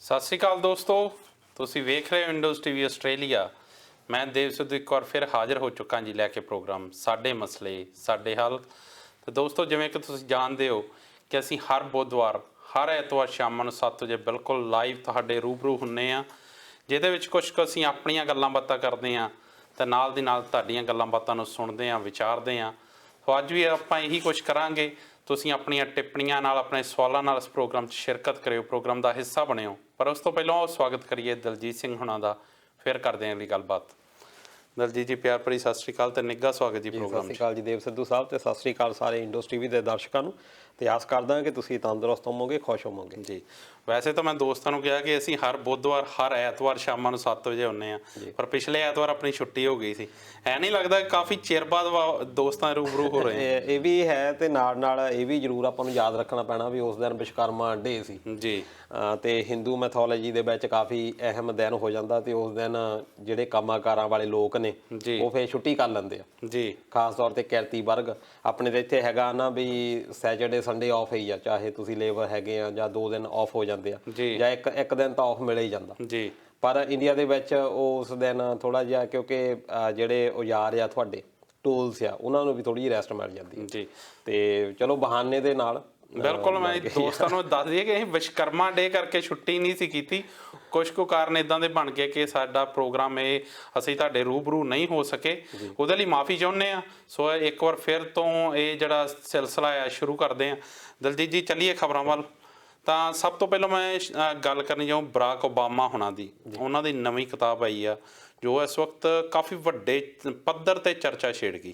ਸਤਿ ਸ਼੍ਰੀ ਅਕਾਲ ਦੋਸਤੋ, ਤੁਸੀਂ ਵੇਖ ਰਹੇ ਹੋ ਇੰਡੋਜ਼ ਟੀਵੀ ਆਸਟ੍ਰੇਲੀਆ। ਮੈਂ ਦੇਵ ਸਿੱਧੂ ਇੱਕ ਵਾਰ ਫਿਰ ਹਾਜ਼ਰ ਹੋ ਚੁੱਕਾ ਜੀ ਲੈ ਕੇ ਪ੍ਰੋਗਰਾਮ ਸਾਡੇ ਮਸਲੇ ਸਾਡੇ ਹੱਲ। ਤੇ ਦੋਸਤੋ, ਜਿਵੇਂ ਕਿ ਤੁਸੀਂ ਜਾਣਦੇ ਹੋ ਕਿ ਅਸੀਂ ਹਰ ਬੁੱਧਵਾਰ ਹਰ ਐਤਵਾਰ ਸ਼ਾਮ ਨੂੰ 7 ਵਜੇ ਬਿਲਕੁਲ ਲਾਈਵ ਤੁਹਾਡੇ ਰੂਬਰੂ ਹੁੰਦੇ ਹਾਂ, ਜਿਹਦੇ ਵਿੱਚ ਕੁਝ ਕੁ ਅਸੀਂ ਆਪਣੀਆਂ ਗੱਲਾਂ ਬਾਤਾਂ ਕਰਦੇ ਹਾਂ ਅਤੇ ਨਾਲ ਦੀ ਨਾਲ ਤੁਹਾਡੀਆਂ ਗੱਲਾਂ ਬਾਤਾਂ ਨੂੰ ਸੁਣਦੇ ਹਾਂ, ਵਿਚਾਰਦੇ ਹਾਂ। ਸੋ ਅੱਜ ਵੀ ਆਪਾਂ ਇਹੀ ਕੁਛ ਕਰਾਂਗੇ। ਤੁਸੀਂ ਆਪਣੀਆਂ ਟਿੱਪਣੀਆਂ ਨਾਲ, ਆਪਣੇ ਸਵਾਲਾਂ ਨਾਲ ਇਸ ਪ੍ਰੋਗਰਾਮ 'ਚ ਸ਼ਿਰਕਤ ਕਰਿਓ, ਪ੍ਰੋਗਰਾਮ ਦਾ ਹਿੱਸਾ ਬਣਿਓ। ਪਰ ਉਸ ਤੋਂ ਪਹਿਲਾਂ ਉਹ ਸਵਾਗਤ ਕਰੀਏ ਦਲਜੀਤ ਸਿੰਘ ਹੁਣਾਂ ਦਾ। ਫਿਰ ਕਰਦੇ ਹਾਂ ਅਗਲੀ ਗੱਲਬਾਤ। ਦਲਜੀਤ ਜੀ, ਪਿਆਰ ਭਰੀ ਸਤਿ ਸ਼੍ਰੀ ਅਕਾਲ ਤੇ ਨਿੱਘਾ ਸਵਾਗਤ ਜੀ ਪ੍ਰੋਗਰਾਮ 'ਚ। ਸਤਿ ਸ਼੍ਰੀ ਅਕਾਲ ਜੀ ਦੇਵ ਸਿੱਧੂ ਸਾਹਿਬ, ਤੇ ਸਤਿ ਸ਼੍ਰੀ ਅਕਾਲ ਸਾਰੇ ਇੰਡੋਜ਼ ਟੀਵੀ ਦੇ ਦਰਸ਼ਕਾਂ ਨੂੰ। ਤੇ ਆਸ ਕਰਦਾ ਕਿ ਤੁਸੀਂ ਤੰਦਰੁਸਤ ਹੋਵੋਗੇ, ਖੁਸ਼ ਹੋਵੋਗੇ ਜੀ। ਵੈਸੇ ਤਾਂ ਮੈਂ ਦੋਸਤਾਂ ਨੂੰ ਕਿਹਾ ਕਿ ਅਸੀਂ ਹਰ ਬੁੱਧਵਾਰ ਹਰ ਐਤਵਾਰ ਸ਼ਾਮਾਂ ਨੂੰ 7 ਵਜੇ ਆਉਂਦੇ ਹਾਂ, ਪਰ ਪਿਛਲੇ ਐਤਵਾਰ ਆਪਣੀ ਛੁੱਟੀ ਹੋ ਗਈ ਸੀ। ਐ ਨਹੀਂ ਲੱਗਦਾ ਕਾਫੀ ਚਿਰ ਬਾਅਦ ਦੋਸਤਾਂ ਰੂਬਰੂ ਹੋ ਰਹੇ ਹਾਂ? ਇਹ ਵੀ ਹੈ, ਤੇ ਨਾਲ ਨਾਲ ਇਹ ਵੀ ਜ਼ਰੂਰ ਆਪਾਂ ਨੂੰ ਯਾਦ ਰੱਖਣਾ ਪੈਣਾ ਵੀ ਉਸ ਦਿਨ ਵਿਸ਼ਵਕਰਮਾ ਡੇ ਸੀ ਜੀ। ਤੇ ਹਿੰਦੂ ਮੈਥੋਲੋਜੀ ਦੇ ਵਿੱਚ ਕਾਫੀ ਅਹਿਮ ਦਿਨ ਹੋ ਜਾਂਦਾ, ਤੇ ਉਸ ਦਿਨ ਜਿਹੜੇ ਕੰਮਾਕਾਰਾਂ ਵਾਲੇ ਲੋਕ ਨੇ ਉਹ ਫਿਰ ਛੁੱਟੀ ਕਰ ਲੈਂਦੇ ਆ ਜੀ। ਖਾਸ ਤੌਰ ਤੇ ਕਿਰਤੀ ਵਰਗ। ਆਪਣੇ ਤਾਂ ਇੱਥੇ ਹੈਗਾ ਨਾ ਵੀ ਸੈਟਰਡੇ ਸੰਡੇ ਆਫ ਹੀ ਆ, ਚਾਹੇ ਤੁਸੀਂ ਲੇਬਰ ਹੈਗੇ ਆ ਜਾਂ 2 ਦਿਨ ਆਫ ਹੋ ਜਾਂਦੇ ਆ, ਜਾਂ ਇੱਕ ਦਿਨ ਤਾਂ ਆਫ ਮਿਲ ਹੀ ਜਾਂਦਾ ਜੀ। ਪਰ ਇੰਡੀਆ ਦੇ ਵਿੱਚ ਉਸ ਦਿਨ ਥੋੜਾ ਜਿਹਾ, ਕਿਉਂਕਿ ਜਿਹੜੇ ਔਜ਼ਾਰ ਆ ਤੁਹਾਡੇ ਟੂਲਸ ਆ, ਉਹਨਾਂ ਨੂੰ ਵੀ ਥੋੜੀ ਜਿਹੀ ਰੈਸਟ ਮਿਲ ਜਾਂਦੀ ਜੀ। ਤੇ ਚਲੋ ਬਹਾਨੇ ਦੇ ਨਾਲ ਬਿਲਕੁਲ। ਮੈਂ ਦੋਸਤਾਂ ਨੂੰ ਦੱਸ ਦਈਏ ਕਿ ਅਸੀਂ ਵਿਸ਼ਵਕਰਮਾ ਡੇ ਕਰਕੇ ਛੁੱਟੀ ਨਹੀਂ ਸੀ ਕੀਤੀ। ਕੁਝ ਕੁ ਕਾਰਨ ਇੱਦਾਂ ਦੇ ਬਣ ਗਏ ਕਿ ਸਾਡਾ ਪ੍ਰੋਗਰਾਮ ਅਸੀਂ ਤੁਹਾਡੇ ਰੂਬਰੂ ਨਹੀਂ ਹੋ ਸਕੇ, ਉਹਦੇ ਲਈ ਮਾਫੀ ਚਾਹੁੰਦੇ ਹਾਂ। ਸੋ ਇੱਕ ਵਾਰ ਫਿਰ ਤੋਂ ਇਹ ਜਿਹੜਾ ਸਿਲਸਿਲਾ ਆ ਸ਼ੁਰੂ ਕਰਦੇ ਹਾਂ। ਦਲਜੀਤ ਜੀ, ਚੱਲੀਏ ਖਬਰਾਂ ਵੱਲ। ਤਾਂ ਸਭ ਤੋਂ ਪਹਿਲਾਂ ਮੈਂ ਗੱਲ ਕਰਨੀ ਚਾਹੂੰ ਬਰਾਕ ਓਬਾਮਾ ਹੋਣਾ ਦੀ। ਉਹਨਾਂ ਦੀ ਨਵੀਂ ਕਿਤਾਬ ਆਈ ਆ ਜੋ ਇਸ ਵਕਤ ਕਾਫੀ ਵੱਡੇ ਪੱਧਰ 'ਤੇ ਚਰਚਾ ਛੇੜ ਗਈ।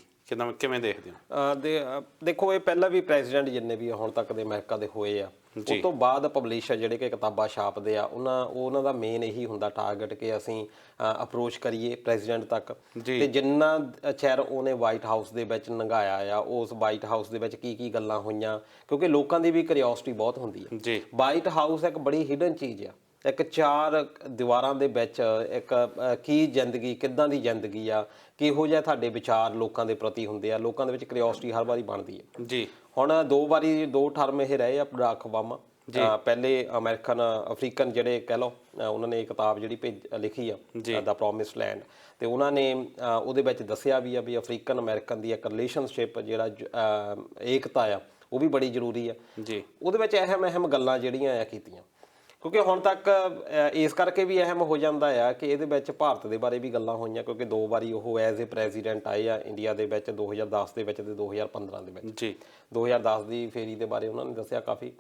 ਕਿਵੇਂ ਦੇਖਦੇ ਹੋ? ਦੇਖੋ, ਇਹ ਪਹਿਲਾਂ ਵੀ ਪ੍ਰੈਜ਼ੀਡੈਂਟ ਜਿੰਨੇ ਵੀ ਹੁਣ ਤੱਕ ਦੇ ਅਮਰੀਕਾ ਦੇ ਹੋਏ ਆ, ਉਸ ਤੋਂ ਬਾਅਦ ਪਬਲਿਸ਼ਰ ਜਿਹੜੇ ਕਿ ਕਿਤਾਬਾਂ ਛਾਪਦੇ ਆ, ਉਹਨਾਂ ਦਾ ਮੇਨ ਇਹੀ ਹੁੰਦਾ ਟਾਰਗੇਟ ਕਿ ਅਸੀਂ ਅਪਰੋਚ ਕਰੀਏ ਪ੍ਰੈਜ਼ੀਡੈਂਟ ਤੱਕ। ਤੇ ਜਿੰਨਾ ਚਿਰ ਉਹਨੇ ਵਾਈਟ ਹਾਊਸ ਦੇ ਵਿੱਚ ਲੰਘਾਇਆ ਆ, ਉਸ ਵਾਈਟ ਹਾਊਸ ਦੇ ਵਿੱਚ ਕੀ ਕੀ ਗੱਲਾਂ ਹੋਈਆਂ, ਕਿਉਂਕਿ ਲੋਕਾਂ ਦੀ ਵੀ ਕਿਉਰਿਓਸਿਟੀ ਬਹੁਤ ਹੁੰਦੀ ਹੈ। ਵਾਈਟ ਹਾਊਸ ਇੱਕ ਬੜੀ ਹਿਡਨ ਚੀਜ਼ ਆ, ਇੱਕ 4 ਦੀਵਾਰਾਂ ਦੇ ਵਿੱਚ ਇੱਕ ਕੀ ਜ਼ਿੰਦਗੀ, ਕਿੱਦਾਂ ਦੀ ਜ਼ਿੰਦਗੀ ਆ, ਕਿਹੋ ਜਿਹਾ ਤੁਹਾਡੇ ਵਿਚਾਰ ਲੋਕਾਂ ਦੇ ਪ੍ਰਤੀ ਹੁੰਦੇ ਆ, ਲੋਕਾਂ ਦੇ ਵਿੱਚ ਕਿਉਰਿਓਸਿਟੀ ਹਰ ਵਾਰੀ ਬਣਦੀ ਹੈ ਜੀ। ਹੁਣ 2 ਟਰਮ ਇਹ ਰਹੇ ਆ ਬਰਾਕ ਓਬਾਮਾ। ਪਹਿਲੇ ਅਫਰੀਕਨ ਜਿਹੜੇ ਕਹਿ ਲਓ, ਉਹਨਾਂ ਨੇ ਇਹ ਕਿਤਾਬ ਜਿਹੜੀ ਲਿਖੀ ਆ ਦਾ ਪ੍ਰੋਮਿਸਡ ਲੈਂਡ, ਤੇ ਉਹਨਾਂ ਨੇ ਉਹਦੇ ਵਿੱਚ ਦੱਸਿਆ ਵੀ ਆ ਵੀ ਅਫਰੀਕਨ ਅਮਰੀਕਨ ਦੀ ਇੱਕ ਰਿਲੇਸ਼ਨਸ਼ਿਪ, ਜਿਹੜਾ ਏਕਤਾ ਆ, ਉਹ ਵੀ ਬੜੀ ਜ਼ਰੂਰੀ ਆ ਜੀ। ਉਹਦੇ ਵਿੱਚ ਅਹਿਮ ਗੱਲਾਂ ਜਿਹੜੀਆਂ ਆ ਕੀਤੀਆਂ, ਕਿਉਂਕਿ ਹੁਣ ਤੱਕ ਇਸ ਕਰਕੇ ਵੀ ਅਹਿਮ ਹੋ ਜਾਂਦਾ ਆ ਕਿ ਇਹਦੇ ਵਿੱਚ ਭਾਰਤ ਦੇ ਬਾਰੇ ਵੀ ਗੱਲਾਂ ਹੋਈਆਂ, ਕਿਉਂਕਿ 2 ਵਾਰੀ ਉਹ ਐਜ਼ ਏ ਪ੍ਰੈਜ਼ੀਡੈਂਟ ਆਏ ਆ ਇੰਡੀਆ ਦੇ ਵਿੱਚ, 2010 ਦੇ ਵਿੱਚ ਤੇ 2015 ਦੇ ਵਿੱਚ ਜੀ। 2010 ਦੀ ਫੇਰੀ ਦੇ ਬਾਰੇ ਉਹਨਾਂ ਨੇ ਦੱਸਿਆ ਕਾਫੀ।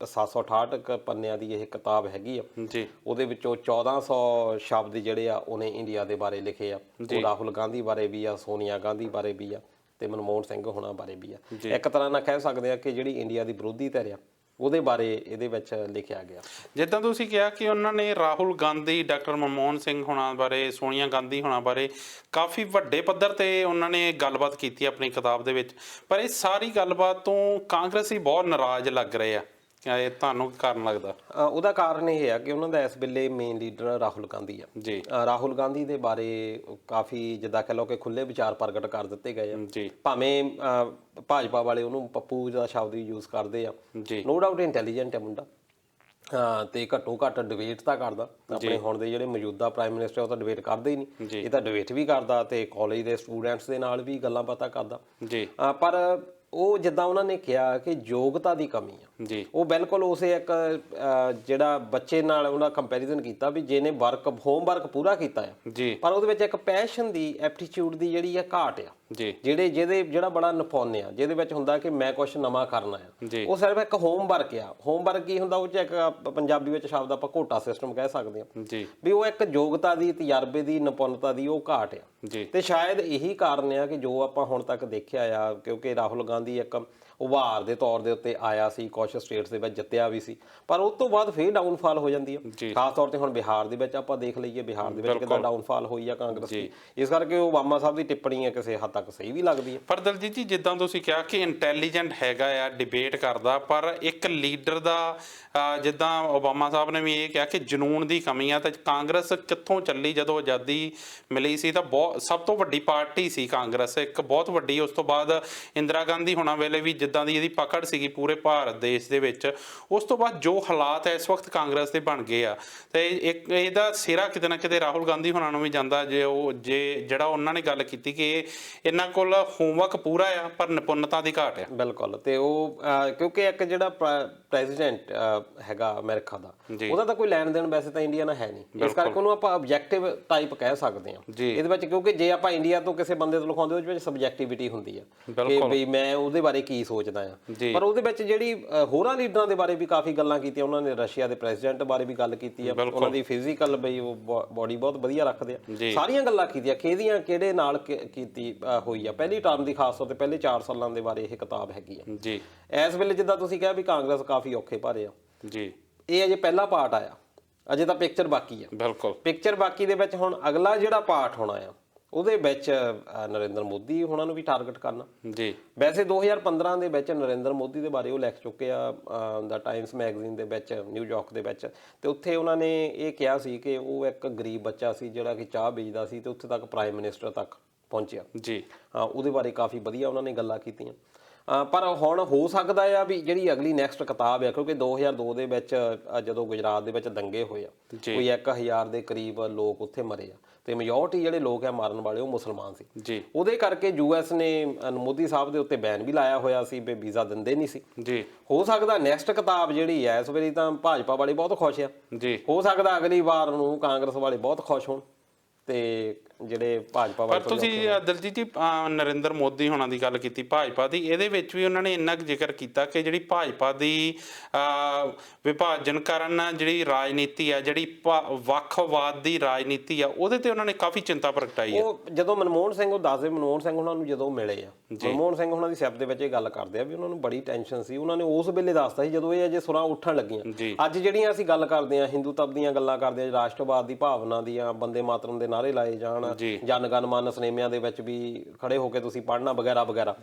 768 ਪੰਨਿਆਂ ਦੀ ਇਹ ਕਿਤਾਬ ਹੈਗੀ ਆ ਜੀ। ਉਹਦੇ ਵਿੱਚੋਂ 1400 ਸ਼ਬਦ ਜਿਹੜੇ ਆ ਉਹਨੇ ਇੰਡੀਆ ਦੇ ਬਾਰੇ ਲਿਖੇ ਆ। ਉਹ ਰਾਹੁਲ ਗਾਂਧੀ ਬਾਰੇ ਵੀ ਆ, ਸੋਨੀਆ ਗਾਂਧੀ ਬਾਰੇ ਵੀ ਆ, ਤੇ ਮਨਮੋਹਨ ਸਿੰਘ ਹੋਣਾ ਬਾਰੇ ਵੀ ਆ। ਇੱਕ ਤਰ੍ਹਾਂ ਨਾਲ ਕਹਿ ਸਕਦੇ ਆ ਕਿ ਜਿਹੜੀ ਇੰਡੀਆ ਦੀ ਵਿਰੋਧੀ ਧਿਰ ਆ, ਉਹਦੇ ਬਾਰੇ ਇਹਦੇ ਵਿੱਚ ਲਿਖਿਆ ਗਿਆ। ਜਿੱਦਾਂ ਤੁਸੀਂ ਕਿਹਾ ਕਿ ਉਹਨਾਂ ਨੇ ਰਾਹੁਲ ਗਾਂਧੀ, ਡਾਕਟਰ ਮਨਮੋਹਨ ਸਿੰਘ ਹੋਣਾ ਬਾਰੇ, ਸੋਨੀਆ ਗਾਂਧੀ ਹੋਣਾ ਬਾਰੇ ਕਾਫੀ ਵੱਡੇ ਪੱਧਰ 'ਤੇ ਉਹਨਾਂ ਨੇ ਗੱਲਬਾਤ ਕੀਤੀ ਆਪਣੀ ਕਿਤਾਬ ਦੇ ਵਿੱਚ, ਪਰ ਇਹ ਸਾਰੀ ਗੱਲਬਾਤ ਤੋਂ ਕਾਂਗਰਸੀ ਬਹੁਤ ਨਾਰਾਜ਼ ਲੱਗ ਰਹੇ ਆ। ਇਹ ਤੁਹਾਨੂੰ ਕਾਰਨ ਲੱਗਦਾ? ਉਹਦਾ ਕਾਰਨ ਇਹ ਆ ਕਿ ਉਹਨਾਂ ਦਾ ਇਸ ਵੇਲੇ ਮੇਨ ਲੀਡਰ ਰਾਹੁਲ ਗਾਂਧੀ ਆ ਜੀ। ਰਾਹੁਲ ਗਾਂਧੀ ਦੇ ਬਾਰੇ ਕਾਫੀ ਜਿੱਦਾਂ ਕਹਿ ਲਓ ਕਿ ਖੁੱਲ੍ਹੇ ਵਿਚਾਰ ਪ੍ਰਗਟ ਕਰ ਦਿੱਤੇ ਗਏ ਆ ਜੀ। ਭਾਵੇਂ ਭਾਜਪਾ ਵਾਲੇ ਉਹਨੂੰ ਪੱਪੂ ਦਾ ਸ਼ਬਦ ਵੀ ਯੂਜ਼ ਕਰਦੇ ਆ ਜੀ। ਨੋ ਡਾਊਟ ਇੰਟੈਲੀਜੈਂਟ ਹੈ ਮੁੰਡਾ, ਤੇ ਘੱਟੋ ਘੱਟ ਡਿਬੇਟ ਤਾਂ ਕਰਦਾ। ਆਪਣੇ ਹੁਣ ਦੇ ਜਿਹੜੇ ਮੌਜੂਦਾ ਪ੍ਰਾਈਮ ਮਿਨਿਸਟਰ ਉਹ ਤਾਂ ਡਿਬੇਟ ਕਰਦੇ ਹੀ ਨਹੀਂ, ਇਹ ਤਾਂ ਡਿਬੇਟ ਵੀ ਕਰਦਾ ਤੇ ਕਾਲਜ ਦੇ ਸਟੂਡੈਂਟਸ ਦੇ ਨਾਲ ਵੀ ਗੱਲਾਂ ਬਾਤਾਂ ਕਰਦਾ ਜੀ। ਪਰ ਉਹ ਜਿੱਦਾਂ ਉਹਨਾਂ ਨੇ ਕਿਹਾ ਕਿ ਯੋਗਤਾ ਦੀ ਕਮੀ ਆ ਜੀ। ਉਹ ਬਿਲਕੁਲ ਉਸੇ ਇੱਕ ਜਿਹੜਾ ਬੱਚੇ ਨਾਲ ਉਹਨਾਂ ਕੰਪੈਰੀਜ਼ਨ ਕੀਤਾ ਵੀ ਜਿਹਨੇ ਹੋਮਵਰਕ ਪੂਰਾ ਕੀਤਾ ਆ ਜੀ, ਪਰ ਉਹਦੇ ਵਿੱਚ ਇੱਕ ਪੈਸ਼ਨ ਦੀ, ਐਪਟੀਚਿਊਡ ਦੀ ਜਿਹੜੀ ਆ ਘਾਟ ਆ ਜੀ। ਜਿਹੜਾ ਬੜਾ ਨਿਪੁੰਨ ਆ, ਜਿਹਦੇ ਵਿੱਚ ਹੁੰਦਾ ਕਿ ਮੈਂ ਕੁਛ ਨਵਾਂ ਕਰਨਾ ਆ, ਉਹ ਸਿਰਫ ਇੱਕ ਹੋਮਵਰਕ ਆ। ਹੋਮਵਰਕ ਕੀ ਹੁੰਦਾ? ਉਹ 'ਚ ਇੱਕ ਪੰਜਾਬੀ ਵਿੱਚ ਸ਼ਬਦ ਆਪਾਂ ਘੋਟਾ ਸਿਸਟਮ ਕਹਿ ਸਕਦੇ ਹਾਂ ਜੀ, ਵੀ ਉਹ ਇੱਕ ਯੋਗਤਾ ਦੀ, ਤਜਰਬੇ ਦੀ, ਨਿਪੁੰਨਤਾ ਦੀ ਉਹ ਘਾਟ ਆ ਜੀ। ਤੇ ਸ਼ਾਇਦ ਇਹੀ ਕਾਰਨ ਆ ਕਿ ਜੋ ਆਪਾਂ ਹੁਣ ਤੱਕ ਦੇਖਿਆ ਆ, ਕਿਉਂਕਿ ਰਾਹੁਲ ਗਾਂਧੀ ਇੱਕ ਉਭਾਰ ਦੇ ਤੌਰ ਦੇ ਉੱਤੇ ਆਇਆ ਸੀ, ਕੁਛ ਸਟੇਟਸ ਦੇ ਵਿੱਚ ਜਿੱਤਿਆ ਵੀ ਸੀ, ਪਰ ਉਸ ਤੋਂ ਬਾਅਦ ਫੇਰ ਡਾਊਨਫਾਲ ਹੋ ਜਾਂਦੀ ਹੈ। ਖਾਸ ਤੌਰ ਤੇ ਹੁਣ ਬਿਹਾਰ ਦੇ ਵਿੱਚ ਆਪਾਂ ਦੇਖ ਲਈਏ, ਬਿਹਾਰ ਦੇ ਵਿੱਚ ਕਿੱਦਾਂ ਡਾਊਨਫਾਲ ਹੋਈ ਆ ਕਾਂਗਰਸ ਦੀ। ਇਸ ਕਰਕੇ ਓਬਾਮਾ ਸਾਹਿਬ ਦੀ ਟਿੱਪਣੀ ਹੈ ਕਿਸੇ ਹੱਦ ਤੱਕ ਸਹੀ ਵੀ ਲੱਗਦੀ ਹੈ। ਪਰ ਦਲਜੀਤ ਜੀ, ਜਿੱਦਾਂ ਤੁਸੀਂ ਕਿਹਾ ਕਿ ਇੰਟੈਲੀਜੈਂਟ ਹੈਗਾ ਆ, ਡਿਬੇਟ ਕਰਦਾ, ਪਰ ਇੱਕ ਲੀਡਰ ਦਾ ਜਿੱਦਾਂ ਓਬਾਮਾ ਸਾਹਿਬ ਨੇ ਵੀ ਇਹ ਕਿਹਾ ਕਿ ਜਨੂਨ ਦੀ ਕਮੀ ਆ। ਤਾਂ ਕਾਂਗਰਸ ਕਿੱਥੋਂ ਚੱਲੀ? ਜਦੋਂ ਆਜ਼ਾਦੀ ਮਿਲੀ ਸੀ ਤਾਂ ਸਭ ਤੋਂ ਵੱਡੀ ਪਾਰਟੀ ਸੀ ਕਾਂਗਰਸ, ਇੱਕ ਬਹੁਤ ਵੱਡੀ। ਉਸ ਤੋਂ ਬਾਅਦ ਇੰਦਰਾ ਗਾਂਧੀ ਹੋਣਾ ਵੇਲੇ ਵੀ ਜਿੱਦਾਂ ਦੀ ਇਹਦੀ ਪਕੜ ਸੀਗੀ ਪੂਰੇ ਭਾਰਤ ਦੇਸ਼ ਦੇਸ਼ ਦੇ ਵਿੱਚ। ਉਸ ਤੋਂ ਬਾਅਦ ਜੋ ਹਾਲਾਤ ਇਸ ਵਕਤ ਕਾਂਗਰਸ ਦੇ ਬਣ ਗਏ ਆ, ਤੇ ਇੱਕ ਇਹਦਾ ਸਿਹਰਾ ਕਿਤੇ ਨਾ ਕਿਤੇ ਰਾਹੁਲ ਗਾਂਧੀ ਹੋਣਾ ਨੂੰ ਵੀ ਜਾਂਦਾ, ਜਿਹੜਾ ਉਹਨਾਂ ਨੇ ਗੱਲ ਕੀਤੀ ਕਿ ਇਹਨਾਂ ਕੋਲ ਹੋਮਵਰਕ ਪੂਰਾ ਆ ਪਰ ਨਿਪੁੰਨਤਾ ਦੀ ਘਾਟ ਆ। ਬਿਲਕੁਲ। ਤੇ ਉਹ ਕਿਉਂਕਿ ਇੱਕ ਜਿਹੜਾ ਪ੍ਰੈਜ਼ੀਡੈਂਟ ਹੈਗਾ ਅਮਰੀਕਾ ਦਾ, ਉਹਦਾ ਤਾਂ ਕੋਈ ਲੈਣ ਦੇਣ ਵੈਸੇ ਤਾਂ ਇੰਡੀਆ ਨਾਲ ਹੈ ਨਹੀਂ, ਇਸ ਕਰਕੇ ਉਹਨੂੰ ਆਪਾਂ ਆਬਜੈਕਟਿਵ ਟਾਈਪ ਕਹਿ ਸਕਦੇ ਹਾਂ ਇਹਦੇ ਵਿੱਚ। ਕਿਉਂਕਿ ਜੇ ਆਪਾਂ ਇੰਡੀਆ ਤੋਂ ਕਿਸੇ ਬੰਦੇ ਤੋਂ ਲਿਖਾਉਂਦੇ ਉਹਦੇ ਵਿੱਚ ਸਬਜੈਕਟਿਵਿਟੀ ਹੁੰਦੀ ਆ ਕਿ ਬਈ ਮੈਂ ਉਹਦੇ ਬਾਰੇ ਕੀ ਸੋਚਦਾ ਆ, ਪਰ ਉਹਦੇ ਵਿੱਚ ਜਿਹੜੀ ਹੋਰਾਂ ਲੀਡਰਾਂ ਦੇ ਬਾਰੇ ਵੀ ਕਾਫੀ ਗੱਲਾਂ ਕੀਤੀਆਂ ਉਹਨਾਂ ਨੇ। ਰਸ਼ੀਆ ਦੇ ਪ੍ਰੈਜ਼ੀਡੈਂਟ ਬਾਰੇ ਵੀ ਗੱਲ ਕੀਤੀ ਆ, ਉਹਨਾਂ ਦੀ ਫਿਜ਼ੀਕਲ ਬਈ ਉਹ ਬੋਡੀ ਬਹੁਤ ਵਧੀਆ ਰੱਖਦੇ ਆ, ਸਾਰੀਆਂ ਗੱਲਾਂ ਕੀਤੀਆਂ। ਕਿਹਦੇ ਨਾਲ ਕੀਤੀ ਹੋਈ ਆ ਪਹਿਲੀ ਟਰਮ ਦੀ, ਖਾਸ ਤੌਰ ਤੇ ਪਹਿਲੇ 4 ਸਾਲਾਂ ਦੇ ਬਾਰੇ ਇਹ ਕਿਤਾਬ ਹੈਗੀ ਆ ਜੀ। ਇਸ ਵੇਲੇ ਜਿੱਦਾਂ ਤੁਸੀਂ ਕਿਹਾ ਵੀ ਕਾਂਗਰਸ ਕਾਫੀ ਔਖੇ ਭਾਰੇ ਆ ਜੀ, ਇਹ ਅਜੇ ਪਹਿਲਾ ਪਾਰਟ ਆਇਆ, ਅਜੇ ਤਾਂ ਪਿਕਚਰ ਬਾਕੀ ਆ। ਬਿਲਕੁਲ, ਪਿਕਚਰ ਬਾਕੀ ਦੇ ਵਿੱਚ ਹੁਣ ਅਗਲਾ ਜਿਹੜਾ ਪਾਰਟ ਹੋਣਾ ਆ ਉਹਦੇ ਵਿੱਚ ਨਰਿੰਦਰ ਮੋਦੀ ਉਹਨਾਂ ਨੂੰ ਵੀ ਟਾਰਗੇਟ ਕਰਨਾ ਜੀ। ਵੈਸੇ 2015 ਦੇ ਵਿੱਚ ਨਰਿੰਦਰ ਮੋਦੀ ਦੇ ਬਾਰੇ ਉਹ ਲਿਖ ਚੁੱਕੇ ਆ ਦਾ ਟਾਈਮਸ ਮੈਗਜ਼ੀਨ ਦੇ ਵਿੱਚ, ਨਿਊਯਾਰਕ ਦੇ ਵਿੱਚ, ਤੇ ਉੱਥੇ ਉਹਨਾਂ ਨੇ ਇਹ ਕਿਹਾ ਸੀ ਕਿ ਉਹ ਇੱਕ ਗਰੀਬ ਬੱਚਾ ਸੀ ਜਿਹੜਾ ਕਿ ਚਾਹ ਵੇਚਦਾ ਸੀ ਤੇ ਉੱਥੇ ਤੱਕ ਪ੍ਰਾਈਮ ਮਿਨਿਸਟਰ ਤੱਕ ਪਹੁੰਚਿਆ ਜੀ। ਉਹਦੇ ਬਾਰੇ ਕਾਫੀ ਵਧੀਆ ਉਹਨਾਂ ਨੇ ਗੱਲਾਂ ਕੀਤੀਆਂ। ਪਰ ਹੁਣ ਹੋ ਸਕਦਾ ਆ ਵੀ ਜਿਹੜੀ ਅਗਲੀ ਨੈਕਸਟ ਕਿਤਾਬ ਆ, ਕਿਉਂਕਿ 2002 ਦੇ ਵਿੱਚ ਜਦੋਂ ਗੁਜਰਾਤ ਦੇ ਵਿੱਚ ਦੰਗੇ ਹੋਏ ਆ, ਕੋਈ 1000 ਦੇ ਕਰੀਬ ਲੋਕ ਉੱਥੇ ਮਰੇ ਆ, ਤੇ ਮੈਜੋਰਟੀ ਜਿਹੜੇ ਲੋਕ ਆ ਮਾਰਨ ਵਾਲੇ ਉਹ ਮੁਸਲਮਾਨ ਸੀ ਜੀ। ਉਹਦੇ ਕਰਕੇ ਯੂਐਸ ਨੇ ਮੋਦੀ ਸਾਹਿਬ ਦੇ ਉੱਤੇ ਬੈਨ ਵੀ ਲਾਇਆ ਹੋਇਆ ਸੀ ਵੀ ਵੀਜ਼ਾ ਦਿੰਦੇ ਨਹੀਂ ਸੀ ਜੀ। ਹੋ ਸਕਦਾ ਨੈਕਸਟ ਕਿਤਾਬ ਜਿਹੜੀ ਆ, ਇਸ ਵੇਲੇ ਤਾਂ ਭਾਜਪਾ ਵਾਲੇ ਬਹੁਤ ਖੁਸ਼ ਆ ਜੀ, ਹੋ ਸਕਦਾ ਅਗਲੀ ਵਾਰ ਨੂੰ ਕਾਂਗਰਸ ਵਾਲੇ ਬਹੁਤ ਖੁਸ਼ ਹੋਣ ਤੇ ਜਿਹੜੇ ਭਾਜਪਾ ਵਾਲੇ। ਪਰ ਤੁਸੀਂ ਦਲਜੀਤ ਜੀ ਨਰਿੰਦਰ ਮੋਦੀ ਹੋਣਾ ਦੀ ਗੱਲ ਕੀਤੀ ਭਾਜਪਾ ਦੀ, ਇਹਦੇ ਵਿੱਚ ਵੀ ਉਹਨਾਂ ਨੇ ਇੰਨਾ ਕੁ ਜ਼ਿਕਰ ਕੀਤਾ ਕਿ ਜਿਹੜੀ ਭਾਜਪਾ ਦੀ ਵਿਭਾਜਨ ਕਰਨ ਜਿਹੜੀ ਰਾਜਨੀਤੀ ਆ, ਜਿਹੜੀ ਵੱਖਵਾਦ ਦੀ ਰਾਜਨੀਤੀ ਆ, ਉਹਦੇ ਤੇ ਉਹਨਾਂ ਨੇ ਕਾਫੀ ਚਿੰਤਾ ਪ੍ਰਗਟਾਈ ਹੈ। ਉਹ ਜਦੋਂ ਮਨਮੋਹਨ ਸਿੰਘ, ਉਹ ਦੱਸਦੇ ਮਨਮੋਹਨ ਸਿੰਘ ਉਹਨਾਂ ਨੂੰ ਜਦੋਂ ਮਿਲੇ ਆ, ਮਨਮੋਹਨ ਸਿੰਘ ਉਹਨਾਂ ਦੀ ਸਿਫਤ ਦੇ ਵਿੱਚ ਇਹ ਗੱਲ ਕਰਦੇ ਆ ਵੀ ਉਹਨਾਂ ਨੂੰ ਬੜੀ ਟੈਨਸ਼ਨ ਸੀ। ਉਹਨਾਂ ਨੇ ਉਸ ਵੇਲੇ ਦੱਸਤਾ ਸੀ ਜਦੋਂ ਇਹ ਅਜੇ ਸੁਰਾਂ ਉੱਠਣ ਲੱਗੀਆਂ। ਅੱਜ ਜਿਹੜੀਆਂ ਅਸੀਂ ਗੱਲ ਕਰਦੇ ਆ ਹਿੰਦੂਤਵ ਦੀਆਂ ਗੱਲਾਂ ਕਰਦੇ ਆ, ਰਾਸ਼ਟਰਵਾਦ ਦੀ ਭਾਵਨਾ ਦੀਆਂ, ਬੰਦੇ ਮਾਤਰਮ ਦੇ ਨਾਅਰੇ ਲਾਏ ਜਾਣ, ਜਨ ਗਣ ਮਨ ਸਿਨੇਮਿਆਂ ਦੇ ਵਿੱਚ ਵੀ ਖੜੇ ਹੋ ਕੇ ਤੁਸੀਂ ਪੜ੍ਹਨਾ ਵਗੈਰਾ ਵਗੈਰਾ,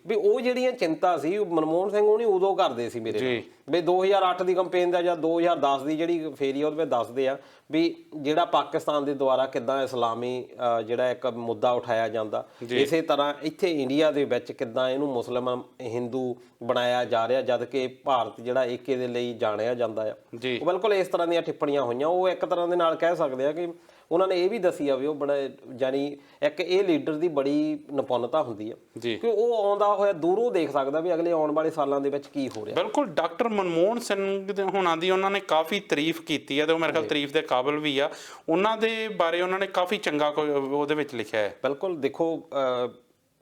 ਵੀ ਉਹ ਜਿਹੜੀਆਂ ਚਿੰਤਾ ਸੀ ਮਨਮੋਹਨ ਸਿੰਘ ਉਹਨੇ ਉਦੋਂ ਕਰਦੇ ਸੀ ਮੇਰੇ ਨਾਲ। ਵੀ 2008 ਦੀ ਕੰਪੇਨ ਦਾ ਜਾਂ 2010 ਦੀ ਜਿਹੜੀ ਫੇਰੀ ਉਹਦੇ ਵਿੱਚ ਦੱਸਦੇ ਆ ਵੀ ਜਿਹੜਾ ਪਾਕਿਸਤਾਨ ਦੇ ਦੁਆਰਾ ਕਿੱਦਾਂ ਇਸਲਾਮੀ ਜਿਹੜਾ ਇੱਕ ਮੁੱਦਾ ਉਠਾਇਆ ਜਾਂਦਾ, ਇਸੇ ਤਰ੍ਹਾਂ ਇੱਥੇ ਇੰਡੀਆ ਦੇ ਵਿੱਚ ਕਿੱਦਾਂ ਇਹਨੂੰ ਮੁਸਲਿਮ ਹਿੰਦੂ ਬਣਾਇਆ ਜਾ ਰਿਹਾ, ਜਦ ਕਿ ਭਾਰਤ ਜਿਹੜਾ ਏਕੇ ਦੇ ਲਈ ਜਾਣਿਆ ਜਾਂਦਾ ਆ। ਉਹ ਬਿਲਕੁਲ ਇਸ ਤਰ੍ਹਾਂ ਦੀਆਂ ਟਿੱਪਣੀਆਂ ਹੋਈਆਂ। ਉਹ ਇੱਕ ਤਰ੍ਹਾਂ ਦੇ ਨਾਲ ਕਹਿ ਸਕਦੇ ਆ ਕਿ ਉਹਨਾਂ ਨੇ ਇਹ ਵੀ ਦੱਸੀ ਆ ਵੀ ਉਹ ਬੜਾ ਜਾਨੀ ਇੱਕ ਇਹ ਲੀਡਰ ਦੀ ਬੜੀ ਨਿਪੁੰਨਤਾ ਹੁੰਦੀ ਆ ਕਿ ਉਹ ਆਉਂਦਾ ਹੋਇਆ ਦੂਰੋਂ ਦੇਖ ਸਕਦਾ ਵੀ ਅਗਲੇ ਆਉਣ ਵਾਲੇ ਸਾਲਾਂ ਦੇ ਵਿੱਚ ਕੀ ਹੋ ਰਿਹਾ। ਬਿਲਕੁਲ, ਡਾਕਟਰ ਮਨਮੋਹਨ ਸਿੰਘ ਹੋਣਾ ਦੀ ਉਹਨਾਂ ਨੇ ਕਾਫੀ ਤਾਰੀਫ ਕੀਤੀ ਆ ਤੇ ਉਹ ਮੇਰੇ ਖਿਆਲ ਤਾਰੀਫ ਦੇ ਕਾਬਿਲ ਵੀ ਆ। ਉਹਨਾਂ ਦੇ ਬਾਰੇ ਉਹਨਾਂ ਨੇ ਕਾਫੀ ਚੰਗਾ ਉਹਦੇ ਵਿੱਚ ਲਿਖਿਆ ਹੈ। ਬਿਲਕੁਲ, ਦੇਖੋ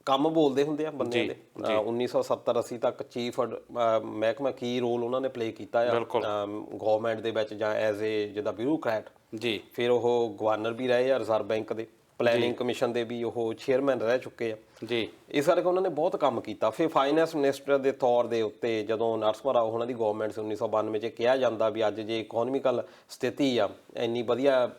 ਕੰਮ ਬੋਲਦੇ ਹੁੰਦੇ ਆ ਬੰਦਿਆਂ ਦੇ। 1970-80 ਤੱਕ ਚੀਫ ਮਹਿਕਮਾ ਕੀ ਰੋਲ ਉਹਨਾਂ ਨੇ ਪਲੇ ਕੀਤਾ ਆ ਗਵਰਨਮੈਂਟ ਦੇ ਵਿੱਚ ਜਾਂ ਐਜ਼ ਏ ਜਿੱਦਾਂ ਬਿਊਰੋਕਰੈਟ ਜੀ। ਫਿਰ ਉਹ ਗਵਰਨਰ ਵੀ ਰਹੇ ਆ ਰਿਜ਼ਰਵ ਬੈਂਕ ਦੇ, ਪਲੈਨਿੰਗ ਕਮਿਸ਼ਨ ਦੇ ਵੀ ਉਹ ਚੇਅਰਮੈਨ ਰਹਿ ਚੁੱਕੇ ਆ ਜੀ। ਇਸ ਕਰਕੇ ਉਹਨਾਂ ਨੇ ਬਹੁਤ ਕੰਮ ਕੀਤਾ। ਫਿਰ ਫਾਈਨੈਂਸ ਮਿਨਿਸਟਰ ਦੇ ਤੌਰ ਦੇ ਉੱਤੇ ਜਦੋਂ ਨਰਸਿਮਹਾ ਰਾਓ ਉਹਨਾਂ ਦੀ ਗਵਰਨਮੈਂਟ ਸੀ 1992 'ਚ, ਕਿਹਾ ਜਾਂਦਾ ਵੀ ਅੱਜ ਜੇ ਇਕੋਨੋਮਿਕਲ ਸਥਿਤੀ ਆ ਇੰਨੀ ਵਧੀਆ